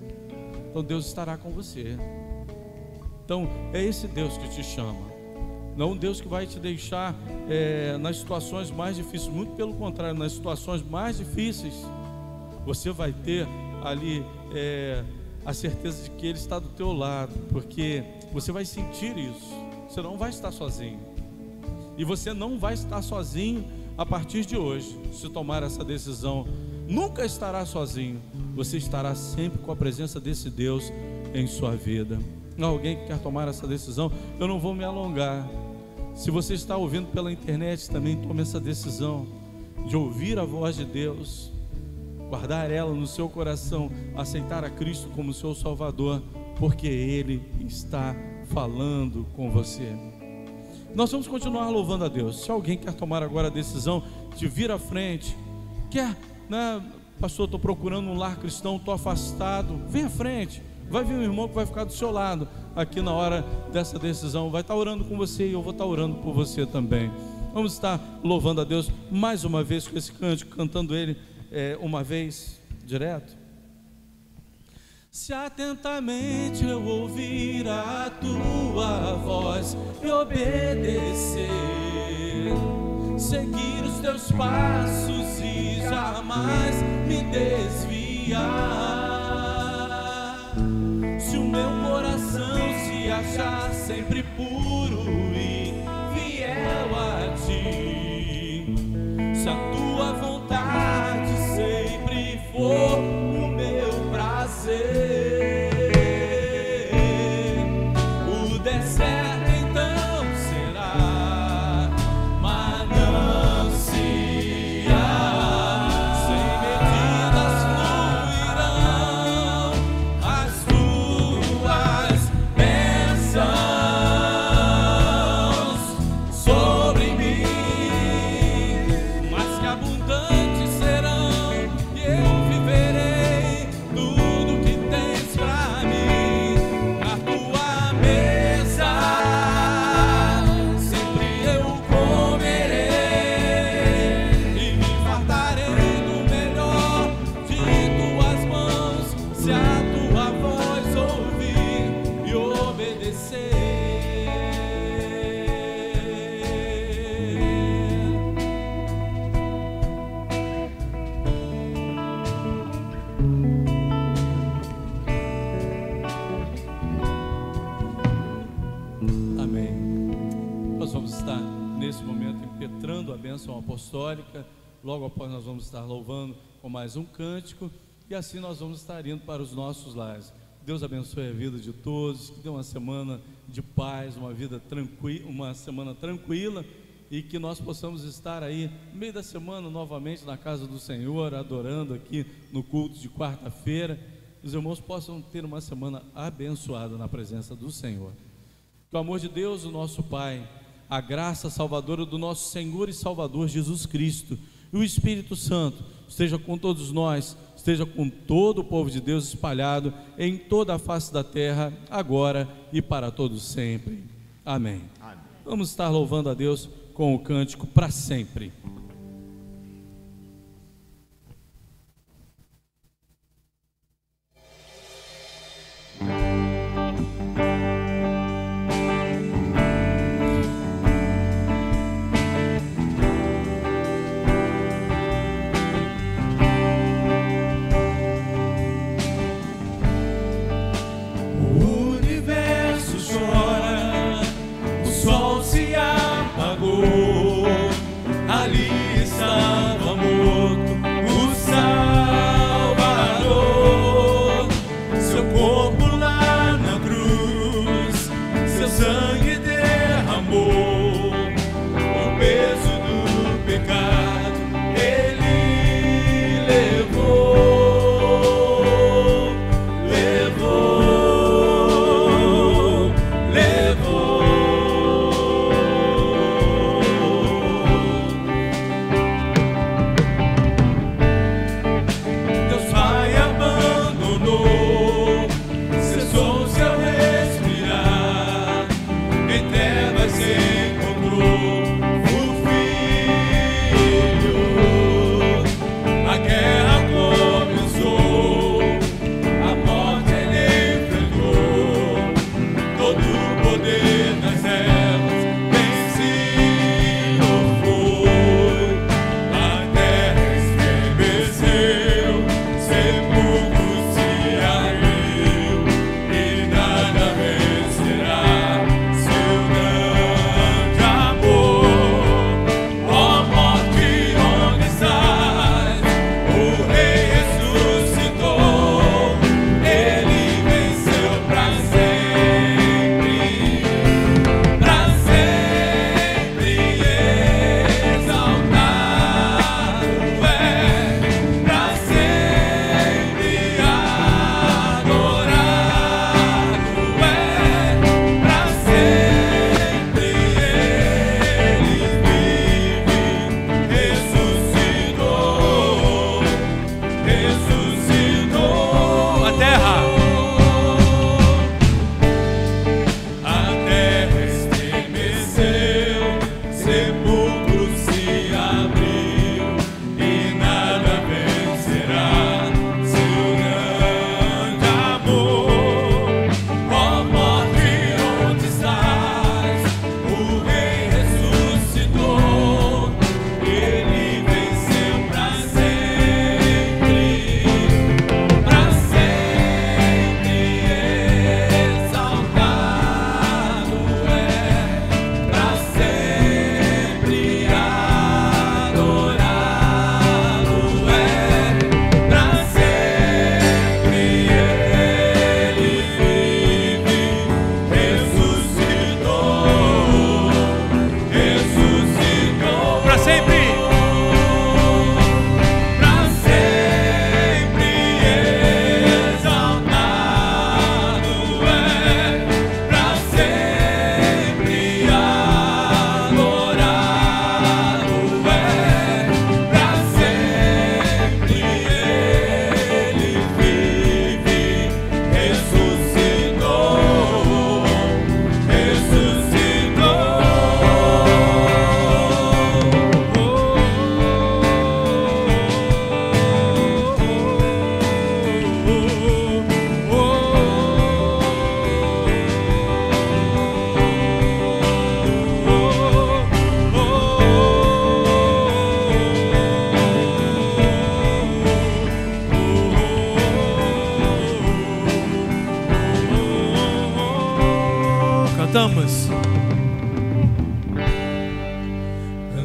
Então Deus estará com você. Então é esse Deus que te chama, não um Deus que vai te deixar nas situações mais difíceis. Muito pelo contrário, nas situações mais difíceis você vai ter ali a certeza de que Ele está do teu lado, porque você vai sentir isso. Você não vai estar sozinho, e você não vai estar sozinho a partir de hoje. Se tomar essa decisão, nunca estará sozinho. Você estará sempre com a presença desse Deus em sua vida. Alguém que quer tomar essa decisão, eu não vou me alongar. Se você está ouvindo pela internet, também tome essa decisão de ouvir a voz de Deus, guardar ela no seu coração, aceitar a Cristo como seu Salvador, porque Ele está falando com você. Nós vamos continuar louvando a Deus. Se alguém quer tomar agora a decisão de vir à frente, pastor, estou procurando um lar cristão, estou afastado, vem à frente. Vai vir um irmão que vai ficar do seu lado aqui na hora dessa decisão, vai estar orando com você, e eu vou estar orando por você também. Vamos estar louvando a Deus mais uma vez com esse cântico, cantando ele uma vez direto. Se atentamente eu ouvir a tua voz e obedecer, seguir os teus passos e jamais me desviar, se o meu coração se achar sempre puro e fiel a ti, se a tua vontade sempre for o meu prazer, o deserto então será manancial, sem medidas fluirão as tuas bênçãos sobre mim, mas que abundantes serão, e eu viverei tudo que tens pra mim. Na tua mesa sempre eu comerei e me fartarei do melhor de tuas mãos, se a tua voz ouvir e obedecer. Amém. Nós vamos estar nesse momento impetrando a bênção apostólica. Logo após nós vamos estar louvando com mais um cântico, e assim nós vamos estar indo para os nossos lares. Deus abençoe a vida de todos, que dê uma semana de paz, uma semana tranquila, e que nós possamos estar aí no meio da semana novamente na casa do Senhor, adorando aqui no culto de quarta-feira. Os irmãos possam ter uma semana abençoada na presença do Senhor. Que o amor de Deus, o nosso Pai, a graça salvadora do nosso Senhor e Salvador Jesus Cristo e o Espírito Santo esteja com todos nós, esteja com todo o povo de Deus espalhado em toda a face da terra, agora e para todos sempre. Amém. Amém. Vamos estar louvando a Deus com o cântico para sempre.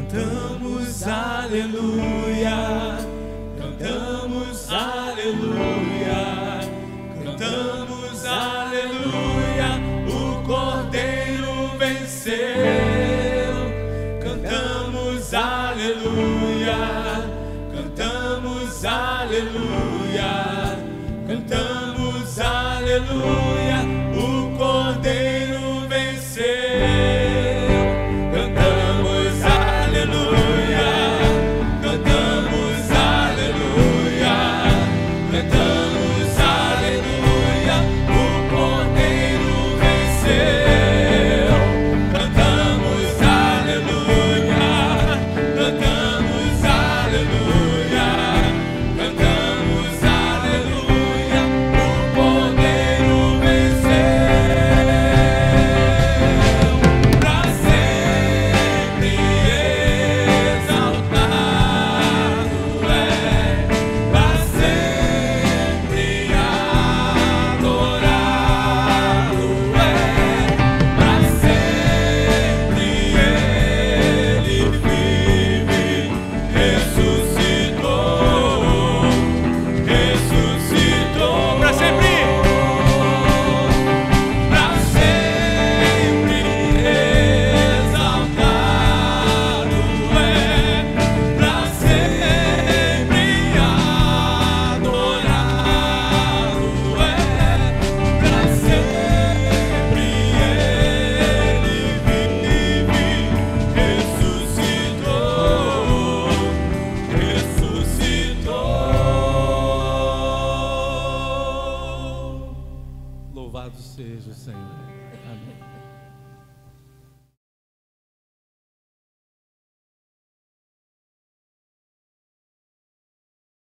Cantamos aleluia, cantamos aleluia, cantamos aleluia, o Cordeiro venceu. Cantamos aleluia, cantamos aleluia, cantamos aleluia, o Cordeiro venceu. Cantamos aleluia, cantamos aleluia, cantamos aleluia, o Cordeiro venceu. Cantamos aleluia, cantamos aleluia, cantamos aleluia, o Cordeiro venceu. Pra sempre exaltado é, pra sempre adorado é, pra sempre Ele vive, ressuscitou, ressuscitou. Pra sempre exaltado é, pra sempre adorado é, pra sempre Ele vive, ressuscitou, ressuscitou. Louvado seja o Senhor. Amém.